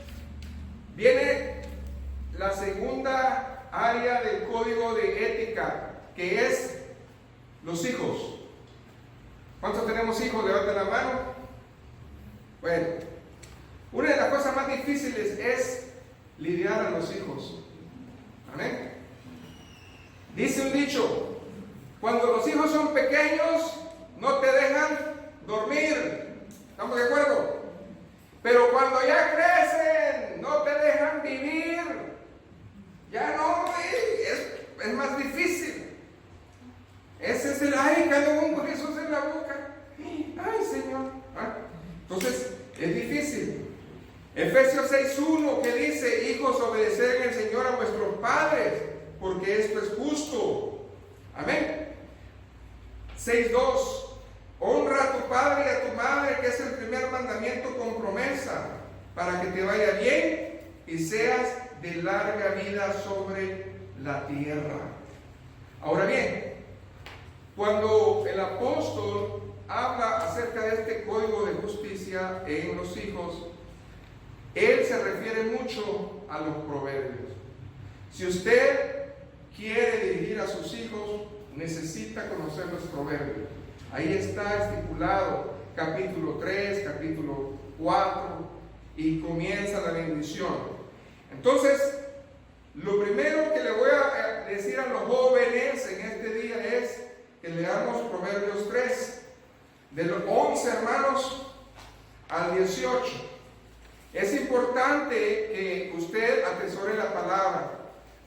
viene la segunda área del código de ética, que es los hijos. ¿Cuántos tenemos hijos? Levanten la mano. Bueno, una de las cosas más difíciles es lidiar a los hijos. Amén. Dice un dicho: cuando los hijos son pequeños, no te dejan dormir. ¿Estamos de acuerdo? Pero cuando ya crecen, no te dejan vivir. Ya no, es más difícil. Ese es el ay, cada un Jesús en la boca. Ay, Señor. Entonces, es difícil. Efesios 6:1 que dice: hijos, obedeced en el Señor a vuestros padres, porque esto es justo. Amén. 6:2 honra a tu padre y a tu madre, que es el primer mandamiento con promesa, para que te vaya bien y seas de larga vida sobre la tierra. Ahora bien, cuando el apóstol habla acerca de este código de justicia en los hijos, él se refiere mucho a los proverbios. Si usted quiere dirigir a sus hijos, necesita conocer los proverbios. Ahí está estipulado capítulo 3, capítulo 4, y comienza la bendición. Entonces, lo primero que le voy a decir a los jóvenes en este día es que leamos Proverbios 3, de los 11 hermanos al 18. Es importante que usted atesore la palabra.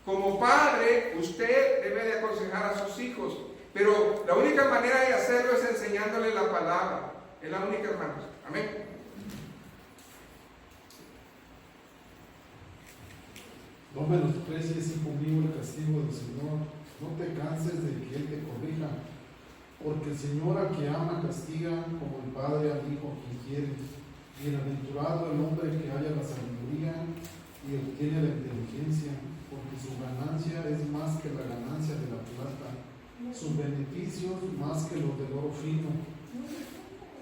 Como padre, usted debe de aconsejar a sus hijos, pero la única manera de hacerlo es enseñándole la palabra. Es la única, hermanos. Amén. No menosprecies, hijo mío, el castigo del Señor. No te canses de que Él te corrija, porque el Señor a que ama castiga, como el padre al hijo que quiere. Bienaventurado el hombre que halla la sabiduría y obtiene la inteligencia, porque su ganancia es más que la ganancia de la plata, sus beneficios más que los del oro fino.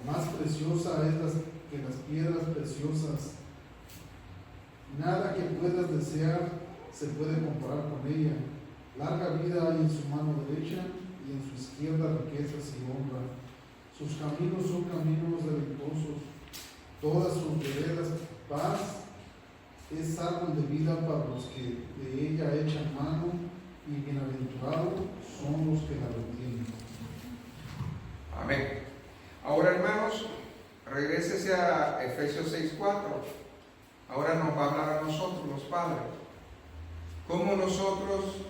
Más preciosa es que las piedras preciosas. Nada que puedas desear se puede comparar con ella. Larga vida hay en su mano derecha y en su izquierda riquezas y honra. Sus caminos son caminos deleitosos, todas sus veredas paz. Es árbol de vida para los que de ella echan mano, y bienaventurados son los que la retienen. Amén. Ahora, hermanos, regrésese a Efesios 6:4. Ahora nos va a hablar a nosotros, los padres. Como nosotros,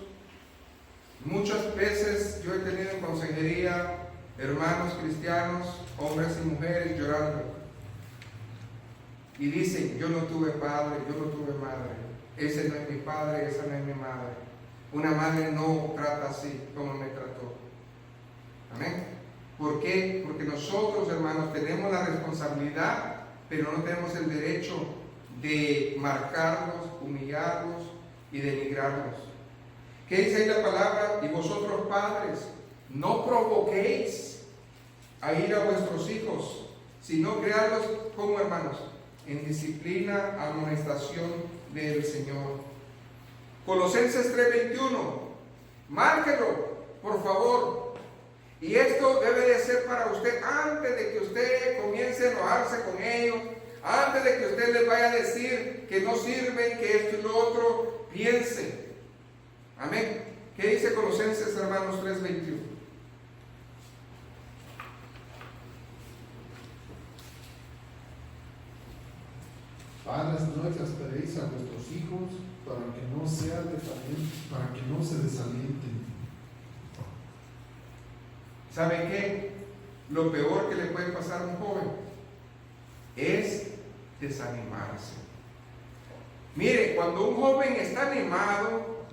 muchas veces yo he tenido en consejería hermanos cristianos, hombres y mujeres llorando. Y dicen: yo no tuve padre, yo no tuve madre. Ese no es mi padre, esa no es mi madre. Una madre no trata así como me trató. Amén. ¿Por qué? Porque nosotros, hermanos, tenemos la responsabilidad pero no tenemos el derecho de marcarlos, humillarlos y denigrarlos. ¿Qué dice ahí la palabra? Y vosotros padres, no provoquéis a ir a vuestros hijos, sino criarlos como hermanos, en disciplina, amonestación del Señor. Colosenses 3:21, márquelo, por favor. Y esto debe de ser para usted antes de que usted comience a enojarse con ellos, antes de que usted les vaya a decir que no sirven, que esto y lo otro, piense. Amén. ¿Qué dice Colosenses, hermanos, 3:21? Padres, no exasperéis a vuestros hijos para que no se desalienten. ¿Sabe qué? Lo peor que le puede pasar a un joven es desanimarse. Mire, cuando un joven está animado,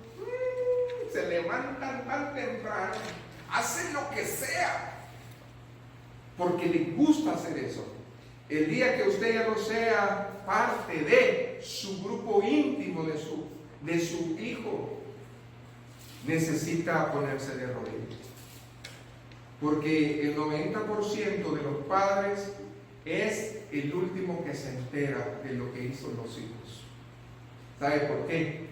se levantan tan temprano, hacen lo que sea, porque les gusta hacer eso. El día que usted ya no sea parte de su grupo íntimo, de su hijo, necesita ponerse de rodillas. Porque el 90% de los padres es el último que se entera de lo que hizo los hijos. ¿Sabe por qué?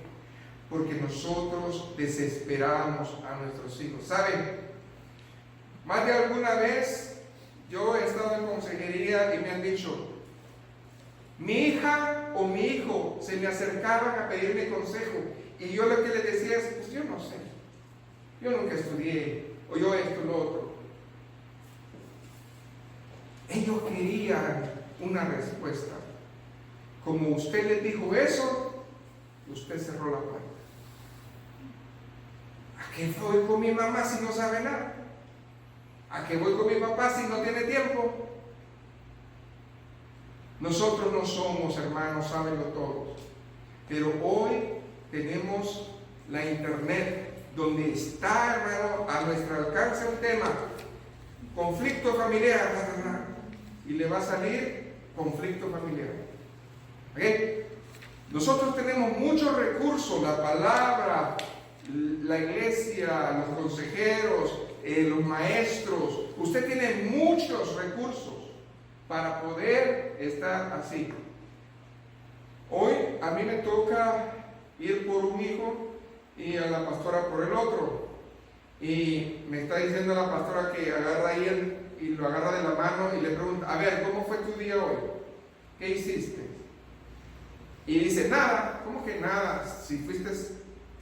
Porque nosotros desesperamos a nuestros hijos. ¿Sabe? Más de alguna vez yo he estado en consejería y me han dicho, mi hija o mi hijo se me acercaban a pedirme consejo y yo lo que les decía es, pues yo no sé, yo nunca estudié, o yo esto, lo otro. Ellos querían una respuesta. Como usted les dijo eso, usted cerró la puerta. ¿A qué voy con mi mamá si no sabe nada? ¿A qué voy con mi papá si no tiene tiempo? Nosotros no somos, hermanos, sábenlo todos. Pero hoy tenemos la internet, donde está, hermano, a nuestro alcance un tema, conflicto familiar, y le va a salir conflicto familiar. ¿Okay? Nosotros tenemos muchos recursos, la palabra, la iglesia, los consejeros, los maestros. Usted tiene muchos recursos para poder estar así. Hoy a mí me toca ir por un hijo y a la pastora por el otro. Y me está diciendo la pastora que agarra ahí y lo agarra de la mano y le pregunta, a ver, ¿cómo fue tu día hoy? ¿Qué hiciste? Y dice, nada. ¿Cómo que nada? Si fuiste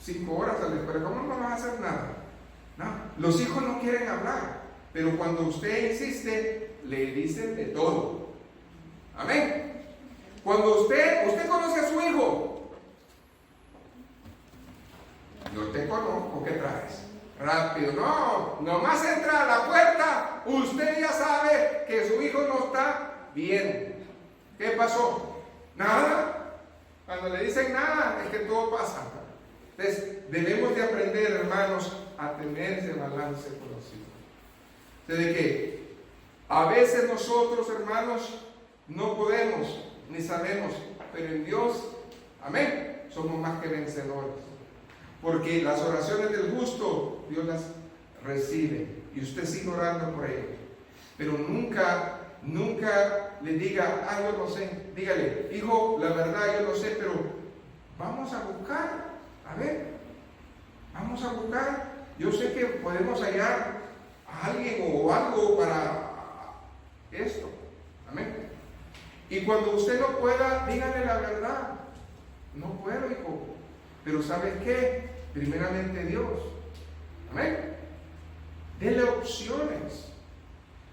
5 horas a la escuela, ¿cómo no vas a hacer nada? No, los hijos no quieren hablar, pero cuando usted insiste, le dicen de todo. Amén. Cuando usted conoce a su hijo, yo te conozco, ¿qué traes? Rápido, no, nomás entra a la puerta, usted ya sabe que su hijo no está bien. ¿Qué pasó? Nada. Cuando le dicen nada, es que todo pasa. Entonces, debemos de aprender, hermanos, a tener ese balance con los hijos. De que a veces nosotros, hermanos, no podemos, ni sabemos, pero en Dios, amén, somos más que vencedores. Porque las oraciones del justo, Dios las recibe. Y usted sigue orando por ellos. Pero nunca le diga, yo no sé. Dígale, hijo, la verdad yo no sé, pero vamos a buscar. A ver, vamos a buscar. Yo sé que podemos hallar a alguien o algo para esto. Amén. Y cuando usted no pueda, dígale la verdad. No puedo, hijo. Pero ¿sabes qué? Primeramente Dios. Amén. Dele opciones.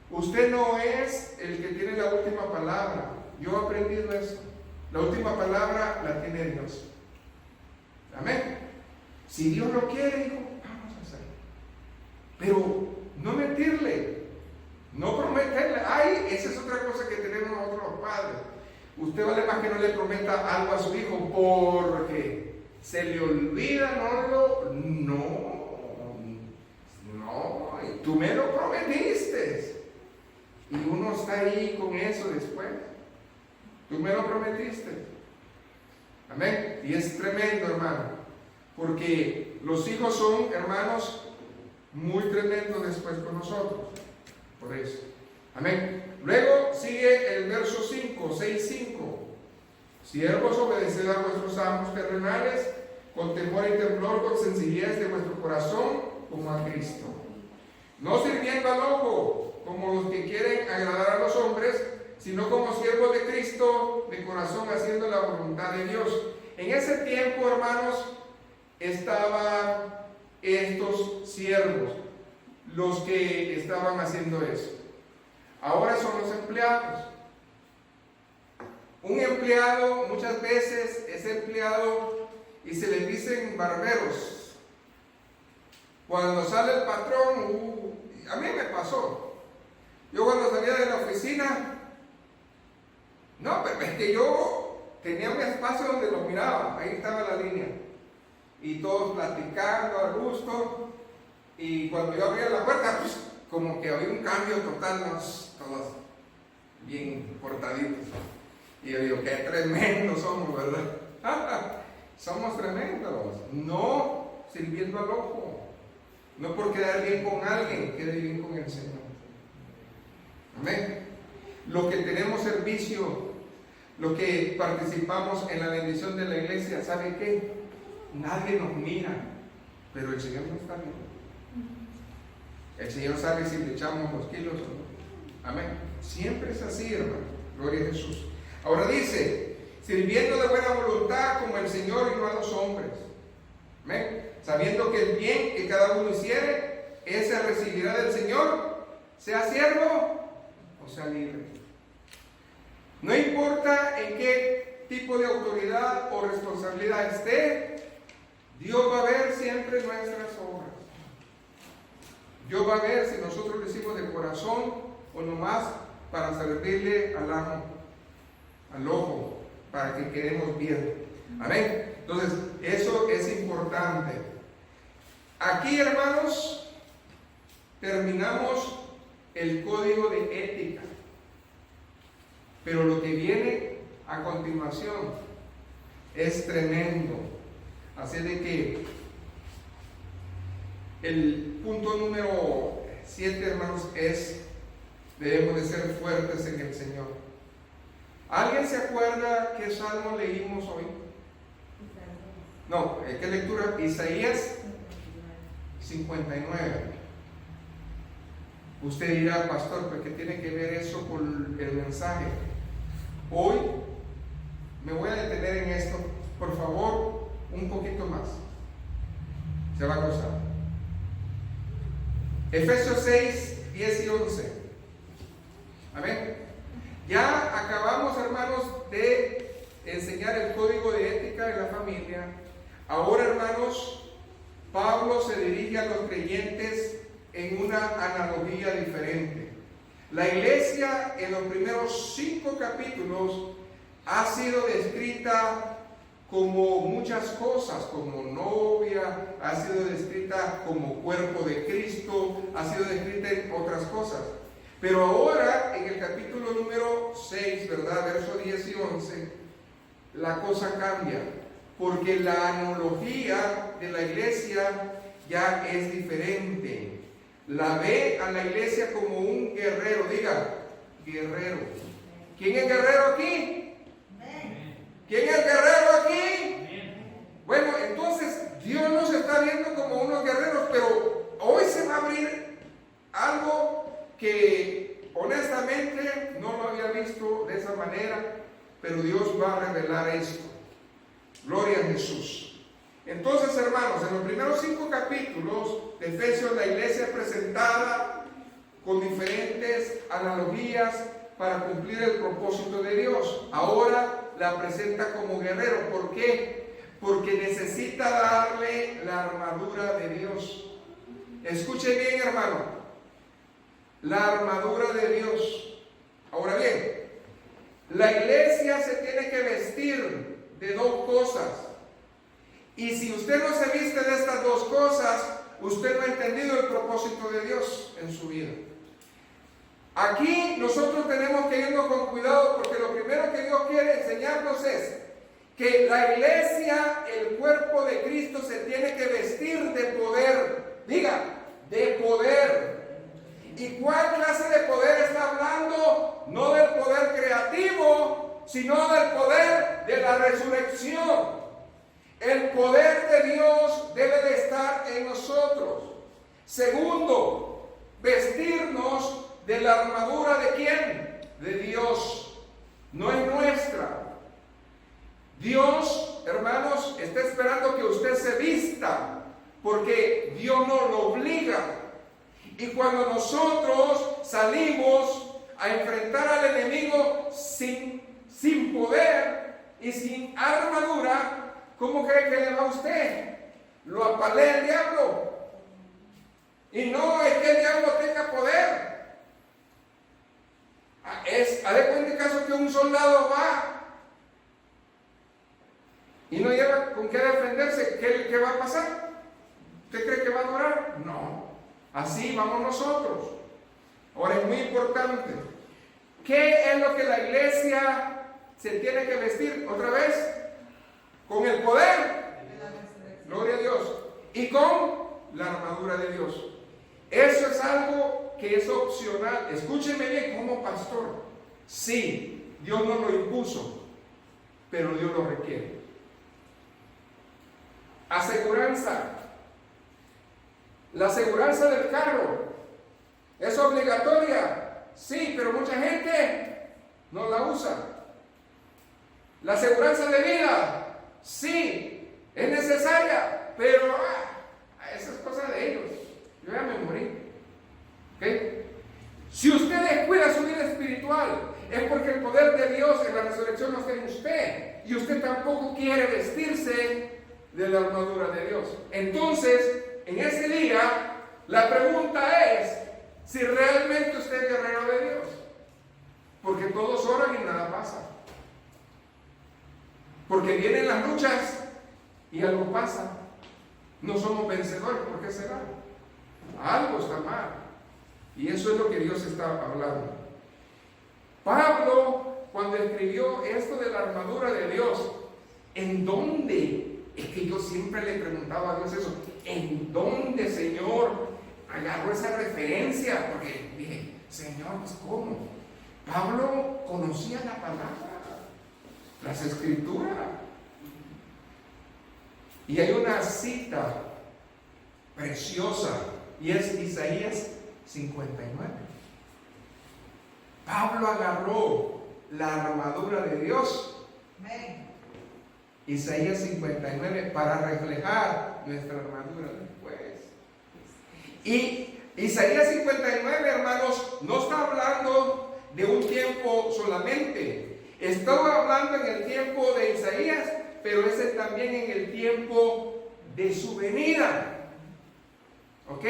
Usted no es el que tiene la última palabra. Yo he aprendido eso. La última palabra la tiene Dios. Amén. Si Dios lo quiere, hijo, vamos a hacerlo. Pero no mentirle, no prometerle. Ay, esa es otra cosa que tenemos nosotros los padres. Usted vale más que no le prometa algo a su hijo porque se le olvida, no, tú me lo prometiste. Y uno está ahí con eso después. Tú me lo prometiste. Amén. Y es tremendo, hermano, porque los hijos son, hermanos, muy tremendos después con nosotros. Por eso. Amén. Luego sigue el verso 5, 6:5. Siervos, obedeced a vuestros amos terrenales con temor y temblor, con sencillez de vuestro corazón, como a Cristo. No sirviendo al ojo, como los que quieren agradar a los hombres, sino como siervos de Cristo, de corazón, haciendo la voluntad de Dios. En ese tiempo, hermanos, estaban estos siervos, los que estaban haciendo eso. Ahora son los empleados. Un empleado muchas veces es empleado y se les dicen barberos. Cuando sale el patrón, a mí me pasó. Yo cuando salía de la oficina, no, pero es que yo tenía un espacio donde los miraba, ahí estaba la línea. Y todos platicando a gusto. Y cuando yo abría la puerta, pues como que había un cambio total, todos bien portaditos. Y yo digo, qué tremendos somos, ¿verdad? Somos tremendos. No sirviendo al ojo. No por quedar bien con alguien, quede bien con el Señor. Amén. Lo que tenemos servicio, lo que participamos en la bendición de la iglesia, ¿sabe qué? Nadie nos mira, pero el Señor nos está viendo. El Señor sabe si le echamos los kilos o no. Amén. Siempre es así, hermano. Gloria a Jesús. Ahora dice, sirviendo de buena voluntad como el Señor y no a los hombres. Amén. Sabiendo que el bien que cada uno hiciere, ese recibirá del Señor, sea siervo o sea libre. No importa en qué tipo de autoridad o responsabilidad esté, Dios va a ver siempre nuestras obras. Dios va a ver si nosotros lo hicimos de corazón o nomás para servirle al amo, al ojo, para que quedemos bien. Amén. Entonces, eso es importante. Aquí, hermanos, terminamos el código de ética. Pero lo que viene a continuación es tremendo. Así de que el punto número 7, hermanos, es: debemos de ser fuertes en el Señor. ¿Alguien se acuerda qué salmo leímos hoy? No, ¿qué lectura? Isaías 59. Usted dirá, pastor, ¿pero qué tiene que ver eso con el mensaje? Hoy me voy a detener en esto. Por favor, un poquito más. Se va a gozar. Efesios 6, 10 y 11. Amén. Ya acabamos, hermanos, de enseñar el código de ética de la familia. Ahora, hermanos, Pablo se dirige a los creyentes en una analogía diferente. La iglesia en los primeros 5 capítulos ha sido descrita como muchas cosas, como novia, ha sido descrita como cuerpo de Cristo, ha sido descrita en otras cosas. Pero ahora, en el capítulo número 6, ¿verdad? Verso 10 y 11, la cosa cambia, porque la analogía de la iglesia ya es diferente. La ve a la iglesia como un guerrero. Diga, guerrero. ¿Quién es guerrero aquí? ¿Quién es guerrero aquí? Bueno, entonces Dios nos está viendo como unos guerreros, pero hoy se va a abrir algo que honestamente no lo había visto de esa manera, pero Dios va a revelar esto. Gloria a Jesús. Entonces, hermanos, en los primeros 5 capítulos de Efesios, la iglesia es presentada con diferentes analogías para cumplir el propósito de Dios. Ahora la presenta como guerrero. ¿Por qué? Porque necesita darle la armadura de Dios. Escuche bien, hermano, la armadura de Dios. Ahora bien, la iglesia se tiene que vestir de 2 cosas. Y si usted no se viste de estas 2 cosas, usted no ha entendido el propósito de Dios en su vida. Aquí nosotros tenemos que irnos con cuidado, porque lo primero que Dios quiere enseñarnos es que la iglesia, el cuerpo de Cristo, se tiene que vestir de poder. Diga, de poder. ¿Y cuál clase de poder está hablando? No del poder creativo, sino del poder de la resurrección. El poder de Dios debe de estar en nosotros. Segundo, vestirnos de la armadura ¿de quién? De Dios. No es nuestra. Dios, hermanos, está esperando que usted se vista, porque Dios nos lo obliga. Y cuando nosotros salimos a enfrentar al enemigo sin poder y sin armadura, ¿cómo cree que le va a usted? Lo apalea el diablo. Y no es que el diablo tenga poder. Haz de cuenta caso que un soldado va y no lleva con qué defenderse. ¿Qué va a pasar? ¿Usted cree que va a durar? No. Así vamos nosotros. Ahora es muy importante. ¿Qué es lo que la iglesia se tiene que vestir? Otra vez, con el poder. Gloria a Dios. Y con la armadura de Dios. Eso es algo que es opcional. Escúcheme bien como pastor. Sí, Dios no lo impuso, pero Dios lo requiere. Aseguranza. La aseguranza del carro es obligatoria. Sí, pero mucha gente no la usa. La aseguranza de vida, sí, es necesaria, pero esa es cosa de ellos. Yo ya me morí. ¿Okay? Si usted descuida su vida espiritual, es porque el poder de Dios en la resurrección no está en usted. Y usted tampoco quiere vestirse de la armadura de Dios. Entonces, en ese día, la pregunta es si realmente usted es guerrero de Dios. Porque todos oran y nada pasa. Porque vienen las luchas y algo pasa. No somos vencedores. ¿Por qué será? Algo está mal. Y eso es lo que Dios está hablando. Pablo, cuando escribió esto de la armadura de Dios, ¿en dónde? Es que yo siempre le preguntaba a Dios eso. ¿En dónde, Señor, agarró esa referencia? Porque dije, Señor, pues ¿cómo? Pablo conocía la palabra, las escrituras. Y hay una cita preciosa, y es Isaías 59. Pablo agarró la armadura de Dios, Isaías 59, para reflejar nuestra armadura después. Y Isaías 59, hermanos, no está hablando de un tiempo solamente. Estaba hablando en el tiempo de Isaías, pero ese también en el tiempo de su venida. ¿Ok?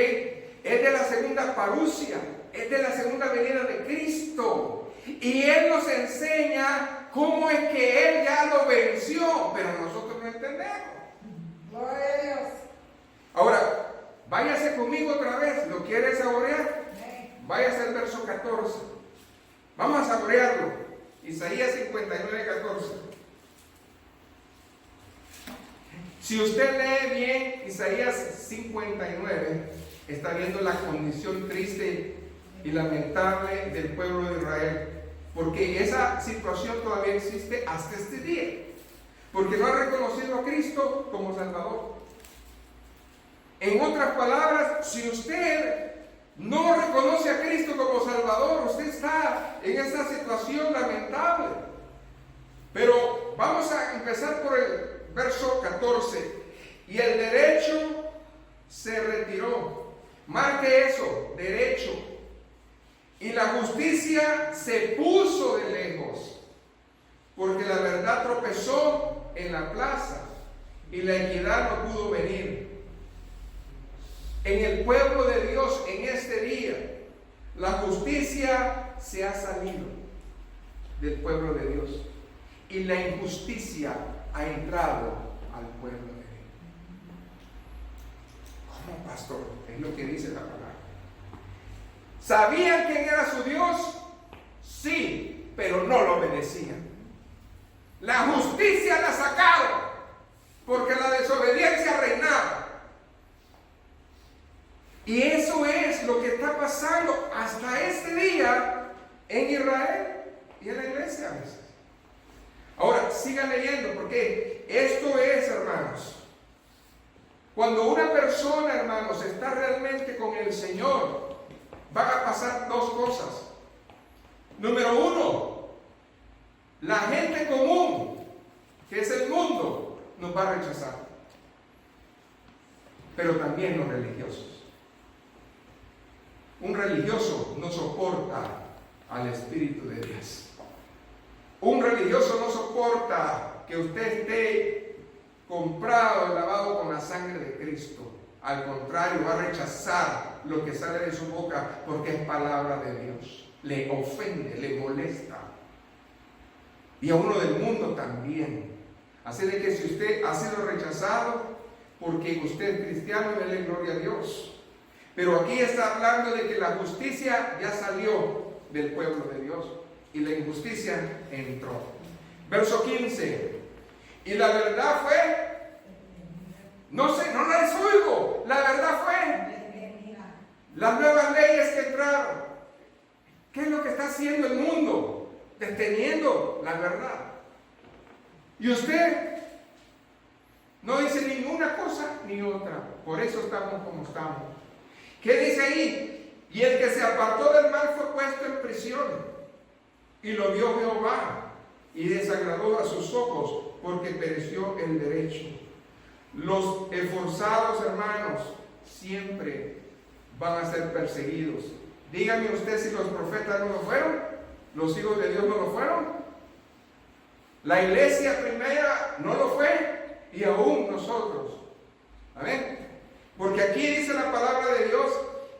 Es de la segunda parusia, es de la segunda venida de Cristo. Y Él nos enseña cómo es que Él ya lo venció, pero nosotros no entendemos. Gloria a Dios. Ahora, váyase conmigo otra vez. ¿Lo quiere saborear? Váyase al verso 14. Vamos a saborearlo. Isaías 59, 14. Si usted lee bien Isaías 59, está viendo la condición triste y lamentable del pueblo de Israel, porque esa situación todavía existe hasta este día, porque no ha reconocido a Cristo como Salvador. En otras palabras, si usted no reconoce a Cristo como Salvador, usted está en esa situación lamentable. Pero vamos a empezar por el verso 14. Y el derecho se retiró. Marque eso, derecho. Y la justicia se puso de lejos, porque la verdad tropezó en la plaza y la equidad no pudo venir. En el pueblo de Dios en este día, la justicia se ha salido del pueblo de Dios y la injusticia ha entrado al pueblo de Dios. ¿Cómo, pastor? Es lo que dice la palabra. ¿Sabían quién era su Dios? Sí, pero no lo obedecían. La justicia la sacaron porque la desobediencia reinaba. Y eso es lo que está pasando hasta este día en Israel y en la iglesia a veces. Ahora, sigan leyendo, porque esto es, hermanos, cuando una persona, hermanos, está realmente con el Señor, van a pasar dos cosas. Número uno, la gente común, que es el mundo, nos va a rechazar. Pero también los religiosos. Un religioso no soporta al Espíritu de Dios. Un religioso no soporta que usted esté comprado y lavado con la sangre de Cristo. Al contrario, va a rechazar lo que sale de su boca porque es palabra de Dios. Le ofende, le molesta. Y a uno del mundo también. Así de que si usted ha sido rechazado porque usted es cristiano, dele gloria a Dios. Pero aquí está hablando de que la justicia ya salió del pueblo de Dios y la injusticia entró. Verso 15. Y la verdad fue, no les oigo, la verdad fue las nuevas leyes que entraron. ¿Qué es lo que está haciendo el mundo? Deteniendo la verdad. Y usted no dice ninguna cosa ni otra. Por eso estamos como estamos. ¿Qué dice ahí? Y el que se apartó del mal fue puesto en prisión. Y lo vio Jehová. Y desagradó a sus ojos porque pereció el derecho. Los esforzados, hermanos, siempre van a ser perseguidos. Dígame usted si los profetas no lo fueron. Los hijos de Dios no lo fueron. La iglesia primera no lo fue. Y aún nosotros. Amén. Porque aquí dice la palabra de Dios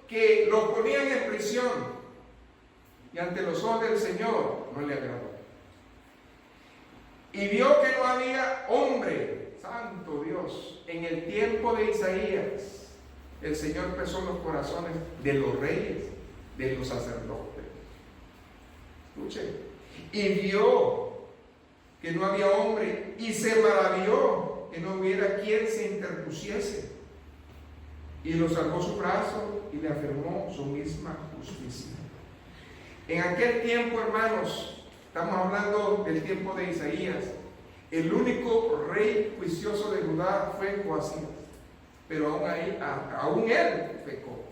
que los ponían en prisión y ante los ojos del Señor no le agradó. Y vio que no había hombre, santo Dios, en el tiempo de Isaías. El Señor pesó los corazones de los reyes, de los sacerdotes. Escuchen. Y vio que no había hombre y se maravilló que no hubiera quien se interpusiese. Y lo salvó su brazo y le afirmó su misma justicia. En aquel tiempo, hermanos, estamos hablando del tiempo de Isaías, el único rey juicioso de Judá fue Joacías, pero aún él pecó.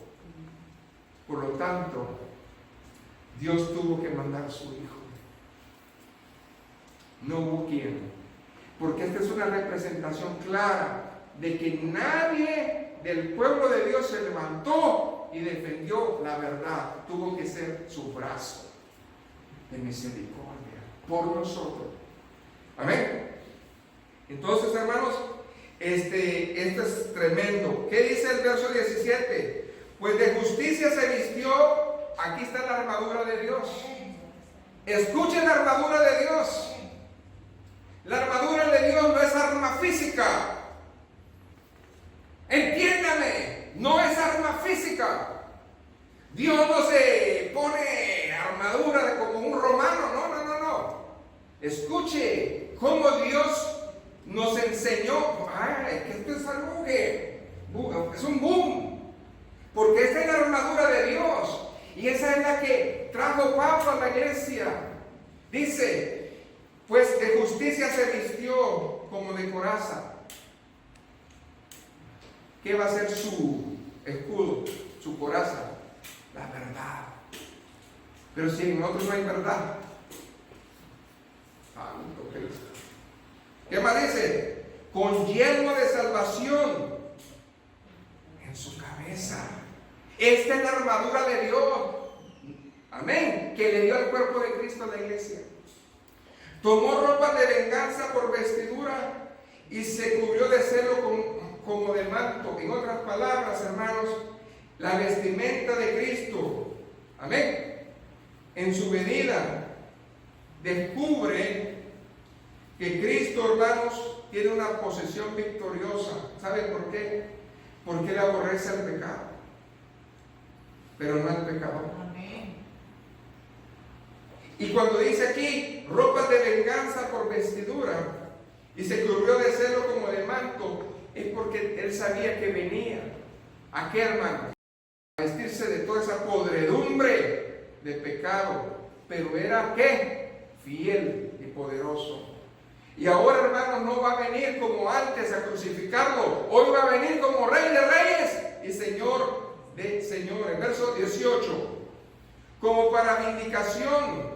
Por lo tanto, Dios tuvo que mandar a su hijo. No hubo quien, porque esta es una representación clara de que nadie del pueblo de Dios se levantó y defendió la verdad. Tuvo que ser su brazo de misericordia por nosotros. Amén. Entonces, hermanos, esto es tremendo. ¿Qué dice el verso 17? Pues de justicia se vistió. Aquí está la armadura de Dios. Escuchen la armadura de Dios. La armadura de Dios no es arma física. Entiéndame, no es arma física. Dios no se pone armadura de como un romano, no. Escuche cómo Dios nos enseñó. Es que esto es algo que es un boom, porque esta es la armadura de Dios y esa es la que trajo Pablo a la iglesia. Dice, pues de justicia se vistió como de coraza. ¿Qué va a ser su escudo, su coraza? La verdad. Pero si en nosotros no hay verdad, santo Cristo. ¿Qué más dice? Con yelmo de salvación en su cabeza. Esta es la armadura de Dios. Amén. Que le dio al cuerpo de Cristo a la iglesia. Tomó ropa de venganza por vestidura y se cubrió de celo como de manto. En otras palabras, hermanos, la vestimenta de Cristo, amén, en su venida descubre que Cristo, hermanos, tiene una posesión victoriosa. ¿Sabe por qué? Porque Él aborrece el pecado. pero no el pecador. Amén. Y cuando dice aquí, ropas de venganza por vestidura, y se cubrió de celo como de manto, es porque él sabía que venía. ¿A qué, hermano? A vestirse de toda esa podredumbre de pecado. Pero era, ¿qué? Fiel y poderoso. Y ahora, hermanos, no va a venir como antes a crucificarlo. Hoy va a venir como Rey de Reyes y Señor de Señores. Verso 18. Como para vindicación,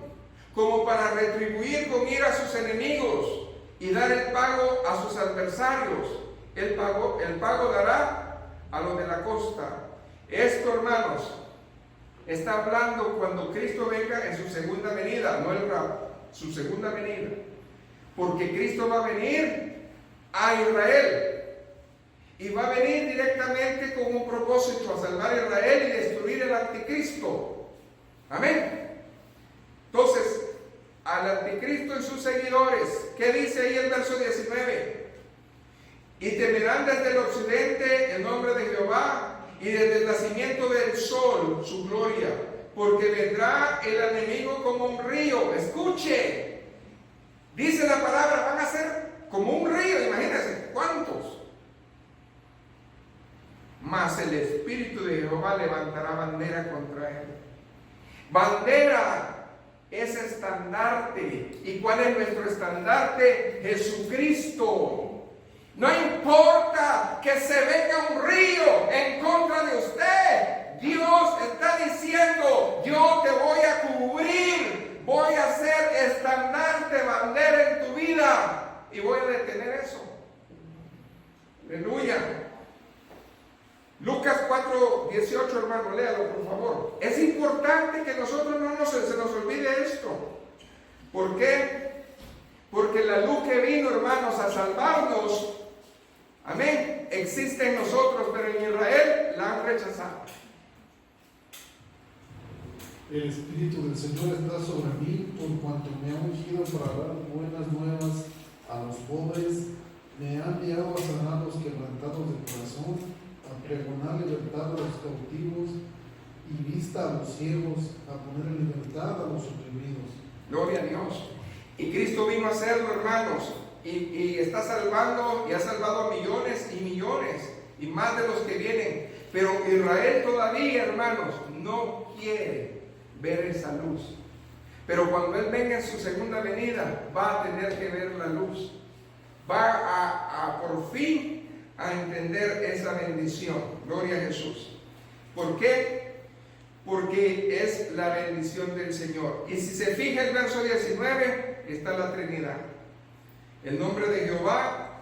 como para retribuir con ira a sus enemigos y dar el pago a sus adversarios. El pago dará a los de la costa. Esto, hermanos, está hablando cuando Cristo venga en su segunda venida, no el rapto, su segunda venida. Porque Cristo va a venir a Israel y va a venir directamente con un propósito, a salvar a Israel y destruir el anticristo. Amén. Entonces, al anticristo y sus seguidores, ¿qué dice ahí el verso 19? Y temerán desde el occidente el nombre de Jehová, y desde el nacimiento del sol su gloria, porque vendrá el enemigo como un río. Escuche, dice la palabra, van a ser como un río, imagínense, ¿cuántos? Mas el Espíritu de Jehová levantará bandera contra él. Bandera es estandarte. ¿Y cuál es nuestro estandarte? Jesucristo. No importa que se venga un río en contra de usted. Dios está diciendo, yo te voy a cubrir, voy a hacer estandarte, bandera en tu vida y voy a detener eso. Aleluya. Lucas 4:18, hermano, léalo por favor. Es importante que nosotros se nos olvide esto. ¿Por qué? Porque la luz que vino, hermanos, a salvarnos, amén, existe en nosotros, pero en Israel la han rechazado. El Espíritu del Señor está sobre mí, por cuanto me ha ungido para dar buenas nuevas a los pobres, me ha enviado a sanar a los quebrantados de corazón, a pregonar libertad a los cautivos y vista a los ciegos, a poner en libertad a los oprimidos. Gloria a Dios. Y Cristo vino a hacerlo, hermanos, y está salvando, y ha salvado a millones y millones, y más de los que vienen. Pero Israel todavía, hermanos, no quiere ver esa luz. Pero cuando Él venga en su segunda venida, va a tener que ver la luz. Va a por fin a entender esa bendición. Gloria a Jesús. ¿Por qué? Porque es la bendición del Señor. Y si se fija el verso 19, está la Trinidad. El nombre de Jehová,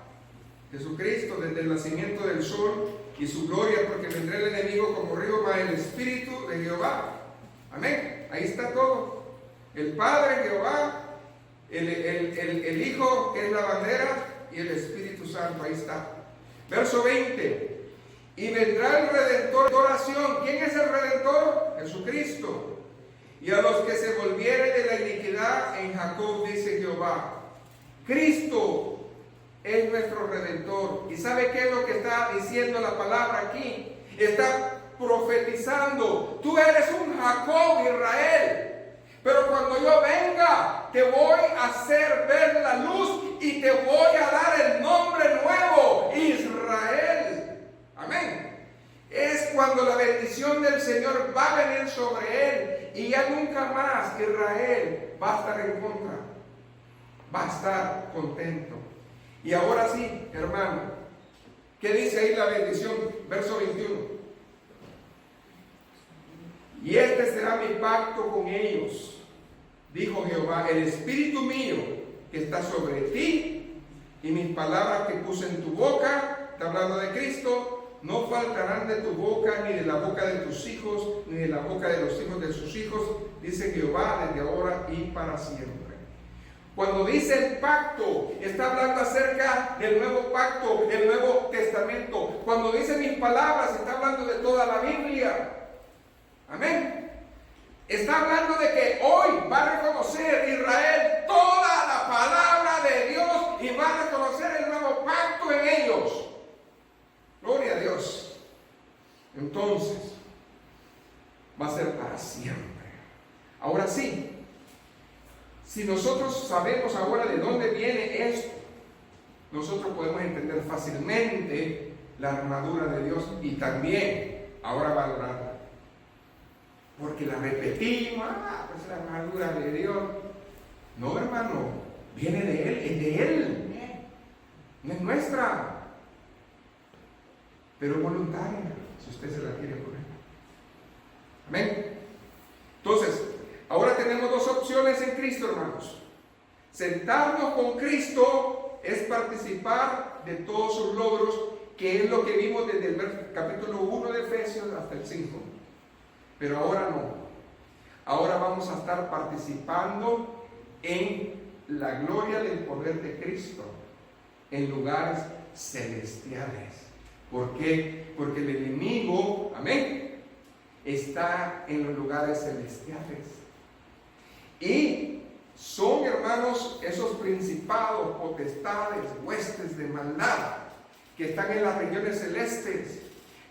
Jesucristo, desde el nacimiento del sol, y su gloria, porque vendrá el enemigo como río, va el Espíritu de Jehová. Amén. Ahí está todo. El Padre, Jehová, el Hijo, que es la bandera, y el Espíritu Santo. Ahí está. Verso 20. Y vendrá el Redentor de oración. ¿Quién es el Redentor? Jesucristo. Y a los que se volvieren de la iniquidad en Jacob, dice Jehová. Cristo es nuestro Redentor. ¿Y sabe qué es lo que está diciendo la palabra aquí? Está profetizando. Tú eres un Jacob, Israel. Pero cuando yo venga, te voy a hacer ver la luz y te voy a dar el nombre nuevo, Israel. Amén. Es cuando la bendición del Señor va a venir sobre él y ya nunca más Israel va a estar en contra. Va a estar contento. Y ahora sí, hermano, ¿qué dice ahí la bendición? Verso 21. Y este será mi pacto con ellos, dijo Jehová, el espíritu mío que está sobre ti y mis palabras que puse en tu boca, está hablando de Cristo, no faltarán de tu boca, ni de la boca de tus hijos, ni de la boca de los hijos de sus hijos, dice Jehová, desde ahora y para siempre. Cuando dice el pacto, está hablando acerca del nuevo pacto, del Nuevo Testamento. Cuando dice mis palabras, está hablando de toda la Biblia. Amén. Está hablando de que hoy va a reconocer Israel toda la palabra de Dios y va a reconocer el nuevo pacto en ellos. Gloria a Dios. Entonces, va a ser para siempre. Ahora sí, si nosotros sabemos ahora de dónde viene esto, nosotros podemos entender fácilmente la armadura de Dios y también ahora valorarla. Porque la repetimos, pues la armadura de Dios. No, hermano, viene de Él, es de Él. No es nuestra, pero voluntaria, si usted se la quiere poner. Amén. Entonces, ahora tenemos dos opciones en Cristo, hermanos. Sentarnos con Cristo es participar de todos sus logros, que es lo que vimos desde el capítulo 1 de Efesios hasta el 5. Pero ahora no. Ahora vamos a estar participando en la gloria del poder de Cristo, en lugares celestiales. ¿Por qué? Porque el enemigo, amén, está en los lugares celestiales. Y son, hermanos, esos principados, potestades, huestes de maldad que están en las regiones celestes.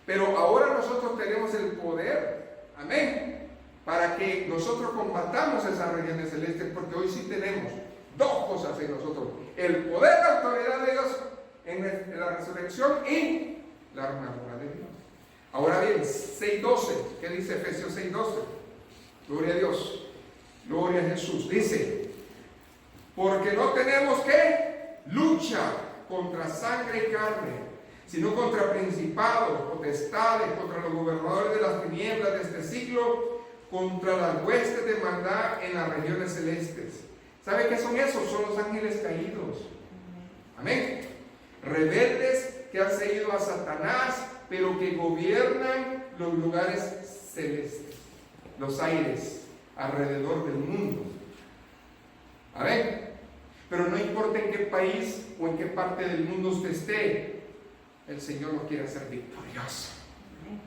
Pero ahora nosotros tenemos el poder, amén, para que nosotros combatamos esas regiones celestes, porque hoy sí tenemos dos cosas en nosotros: el poder, la autoridad de Dios en la resurrección y la armadura de Dios. Ahora bien, 6:12, ¿qué dice Efesios 6:12? Gloria a Dios, gloria a Jesús. Dice: porque no tenemos que lucha contra sangre y carne, sino contra principados, potestades, contra los gobernadores de las tinieblas de este siglo, contra las huestes de maldad en las regiones celestes. ¿Sabe qué son esos? Son los ángeles caídos. Amén. Rebeldes que han seguido a Satanás, pero que gobiernan los lugares celestes, los aires alrededor del mundo. Amén. Pero no importa en qué país o en qué parte del mundo usted esté, el Señor nos quiere hacer victoriosos.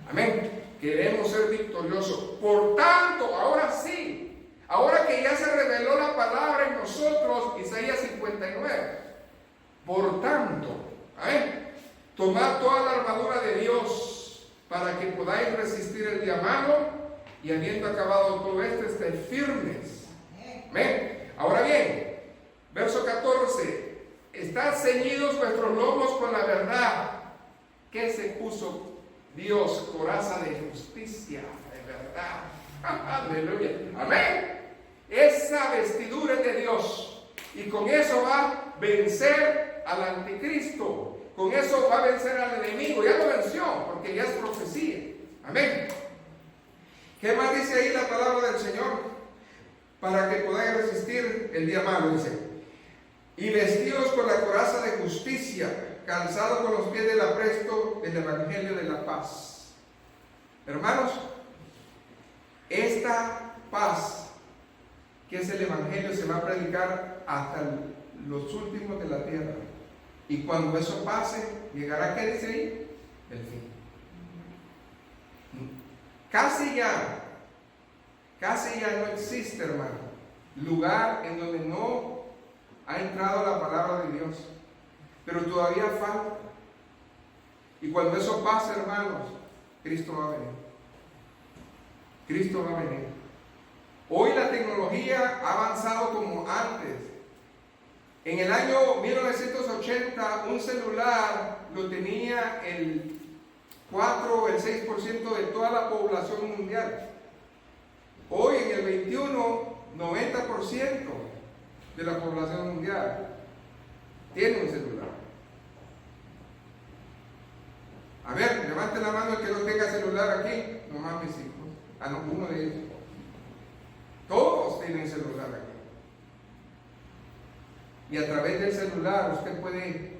Amén. Queremos ser victoriosos. Por tanto, ahora sí, ahora que ya se reveló la palabra en nosotros, Isaías 59, por tanto, amén, tomad toda la armadura de Dios para que podáis resistir el día malo, y habiendo acabado todo esto, estéis firmes. Amén. Ahora bien, verso 14: estad ceñidos vuestros lomos con la verdad. ¿Qué se puso Dios? Coraza de justicia, de verdad. Aleluya. Amén. Esa vestidura es de Dios, y con eso va a vencer al anticristo. Con eso va a vencer al enemigo. Ya lo venció, porque ya es profecía. Amén. ¿Qué más dice ahí la palabra del Señor? Para que podáis resistir el día malo, dice: y vestidos con la coraza de justicia, calzados con los pies del apresto del evangelio de la paz. Hermanos, esta paz, que es el evangelio, se va a predicar hasta los últimos de la tierra. Y cuando eso pase, llegará, ¿qué dice ahí? El fin. Casi ya no existe, hermano, lugar en donde no ha entrado la palabra de Dios, pero todavía falta. Y cuando eso pase, hermanos, Cristo va a venir. Cristo va a venir. Hoy la tecnología ha avanzado como antes. En el año 1980, un celular lo tenía el 4 o el 6% de toda la población mundial. Hoy, en el 21, 90% de la población mundial tiene un celular. A ver, levante la mano el que no tenga celular aquí. Nomás mis hijos. No, uno de ellos. Todos tienen celular aquí. Y a través del celular usted puede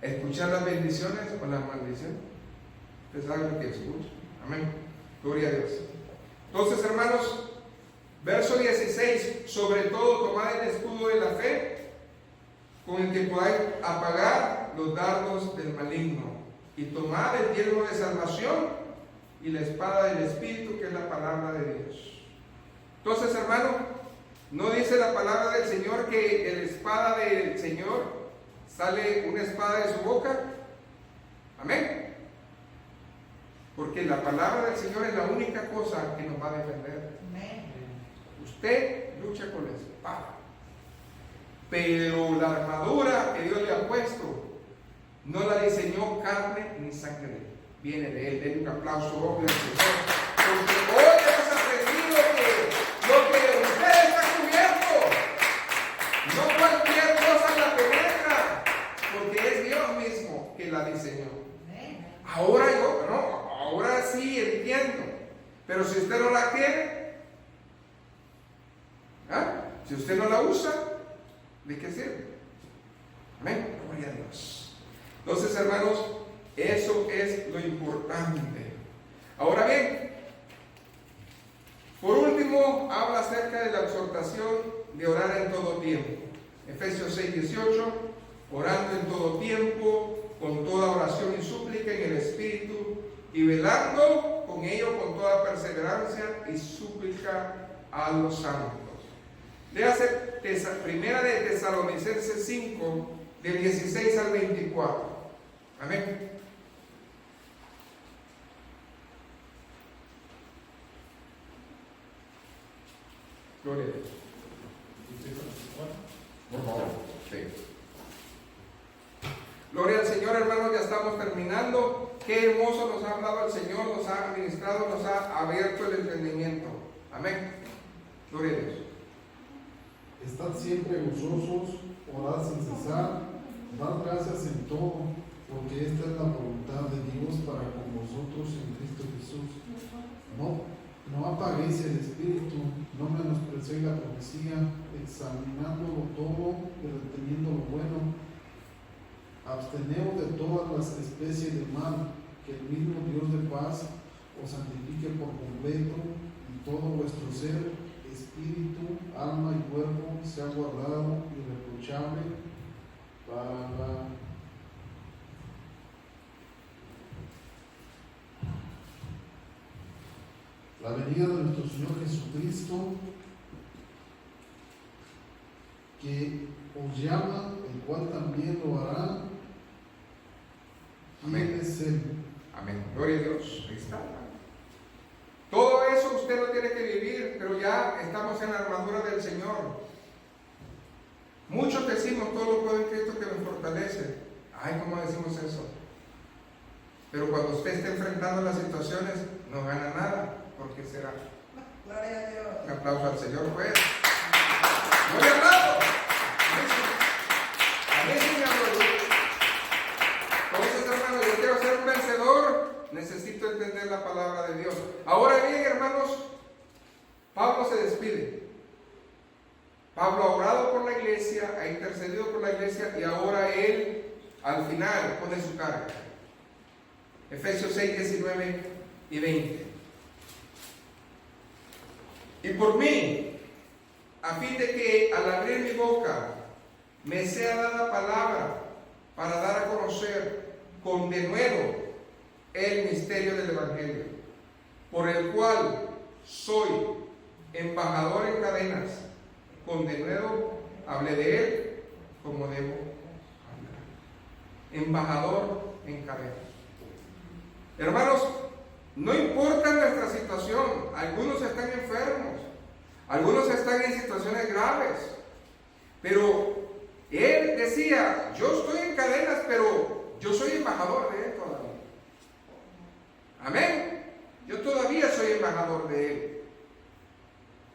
escuchar las bendiciones o las maldiciones. Usted sabe lo que escucha. Amén. Gloria a Dios. Entonces, hermanos, verso 16: sobre todo tomad el escudo de la fe, con el que podáis apagar los dardos del maligno, y tomad el yelmo de salvación y la espada del Espíritu, que es la palabra de Dios. Entonces, hermano, ¿no dice la palabra del Señor que de la espada del Señor sale una espada de su boca? Amén. Porque la palabra del Señor es la única cosa que nos va a defender. Usted lucha con la espada, pero la armadura que Dios le ha puesto no la diseñó carne ni sangre, viene de Él. Den un aplauso doble al Señor, porque hoy hemos aprendido que lo que usted está cubierto, no cualquier cosa la penetra, porque es Dios mismo que la diseñó. Ahora sí entiendo, pero si usted no la quiere, si usted no la usa, ¿de qué sirve? Amén, gloria a Dios. Entonces, hermanos, eso es lo importante. Ahora bien, por último, habla acerca de la exhortación de orar en todo tiempo. Efesios 6:18, orando en todo tiempo, con toda oración y súplica en el Espíritu, y velando con ello con toda perseverancia y súplica a los santos. Léase Primera de Tesalonicenses 5, del 16 al 24. Amén. Gloria a Dios. Por favor. Sí. Gloria al Señor, hermanos, ya estamos terminando. Qué hermoso nos ha hablado el Señor, nos ha administrado, nos ha abierto el entendimiento. Amén. Gloria a Dios. Estad siempre gozosos, orad sin cesar, dad gracias en todo, porque esta es la voluntad de Dios para con vosotros en Cristo Jesús. No apaguéis el espíritu, no menosprecéis la profecía, examinándolo todo y reteniendo lo bueno. Absteneos de todas las especies de mal, que el mismo Dios de paz os santifique por completo, y todo vuestro ser, espíritu, alma y cuerpo, sea guardado irreprochable para la venida de nuestro Señor Jesucristo, que os llama, el cual también lo hará. Amén. Es Él. Amén. Gloria a Dios. Ahí está. Todo eso usted lo tiene que vivir, pero ya estamos en la armadura del Señor. Muchos decimos, todo lo puedo en Cristo que me fortalece. Ay, ¿cómo decimos eso? Pero cuando usted esté enfrentando las situaciones, no gana nada. ¿Por qué será? Gloria a Dios. Un aplauso al Señor, pues. ¡No le hablado! A mí sí me habló. Entonces, hermanos, yo quiero ser un vencedor, necesito entender la palabra de Dios. Ahora bien, hermanos, Pablo se despide. Pablo ha orado por la iglesia, ha intercedido por la iglesia, y ahora él, al final, pone su carga. Efesios 6, 19 y 20. Y por mí, a fin de que al abrir mi boca me sea dada palabra para dar a conocer con denuedo el misterio del Evangelio, por el cual soy embajador en cadenas. Con denuedo hablé de él como debo hablar. Embajador en cadenas. Hermanos, no importa nuestra situación, algunos están enfermos, algunos están en situaciones graves, pero él decía, yo estoy en cadenas, pero yo soy embajador de él todavía. Amén. Yo todavía soy embajador de él.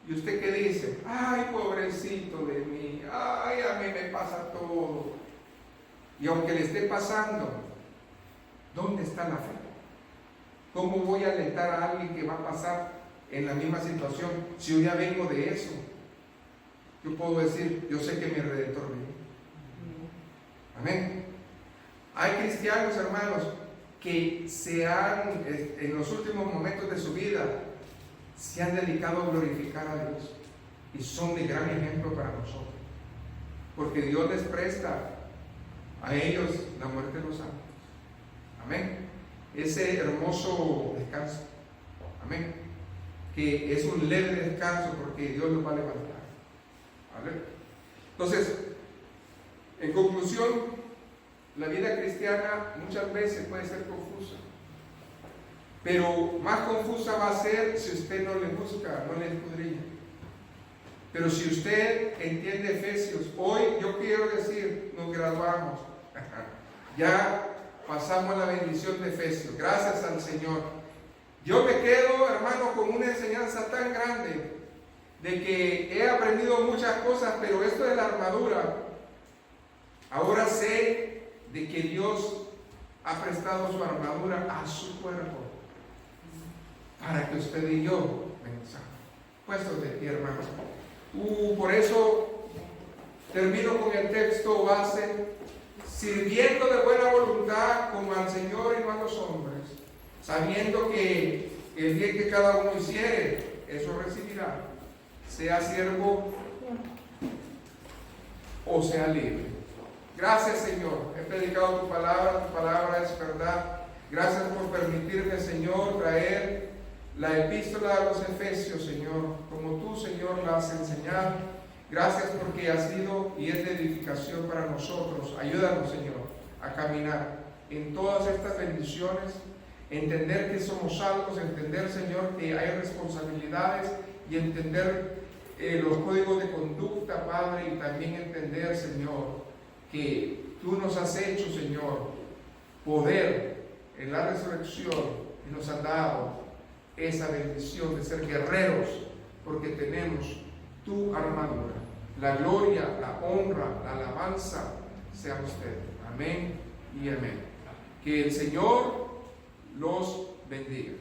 ¿Y usted qué dice? Ay, pobrecito de mí, ay, a mí me pasa todo. Y aunque le esté pasando, ¿dónde está la fe? ¿Cómo voy a alentar a alguien que va a pasar en la misma situación si yo ya vengo de eso? Yo puedo decir, yo sé que mi Redentor vive. Amén. Hay cristianos, hermanos, que en los últimos momentos de su vida, se han dedicado a glorificar a Dios y son de gran ejemplo para nosotros, porque Dios les presta a ellos la muerte de los santos. Amén. Ese hermoso descanso. Amén. Que es un leve descanso porque Dios los va a levantar. ¿Vale? Entonces, en conclusión, la vida cristiana muchas veces puede ser confusa. Pero más confusa va a ser si usted no le busca, no le escudriña. Pero si usted entiende Efesios, hoy yo quiero decir, nos graduamos. Ya pasamos la bendición de Efesios. Gracias al Señor. Yo me quedo, hermano, con una enseñanza tan grande de que he aprendido muchas cosas, pero esto de la armadura, ahora sé de que Dios ha prestado su armadura a su cuerpo para que usted y yo venzamos. Puestos de pie, hermanos. Por eso termino con el texto base: sirviendo de buena voluntad como al Señor y no a los hombres, sabiendo que el bien que cada uno hiciere, eso recibirá, sea siervo o sea libre. Gracias, Señor, he predicado tu palabra es verdad. Gracias por permitirme, Señor, traer la epístola a los Efesios, Señor, como tú, Señor, la has enseñado. Gracias porque ha sido y es de edificación para nosotros. Ayúdanos, Señor, a caminar en todas estas bendiciones, entender que somos salvos, entender, Señor, que hay responsabilidades y entender los códigos de conducta, Padre, y también entender, Señor, que tú nos has hecho, Señor, poder en la resurrección y nos has dado esa bendición de ser guerreros, porque tenemos tu armadura. La gloria, la honra, la alabanza sea usted. Amén y amén. Que el Señor los bendiga.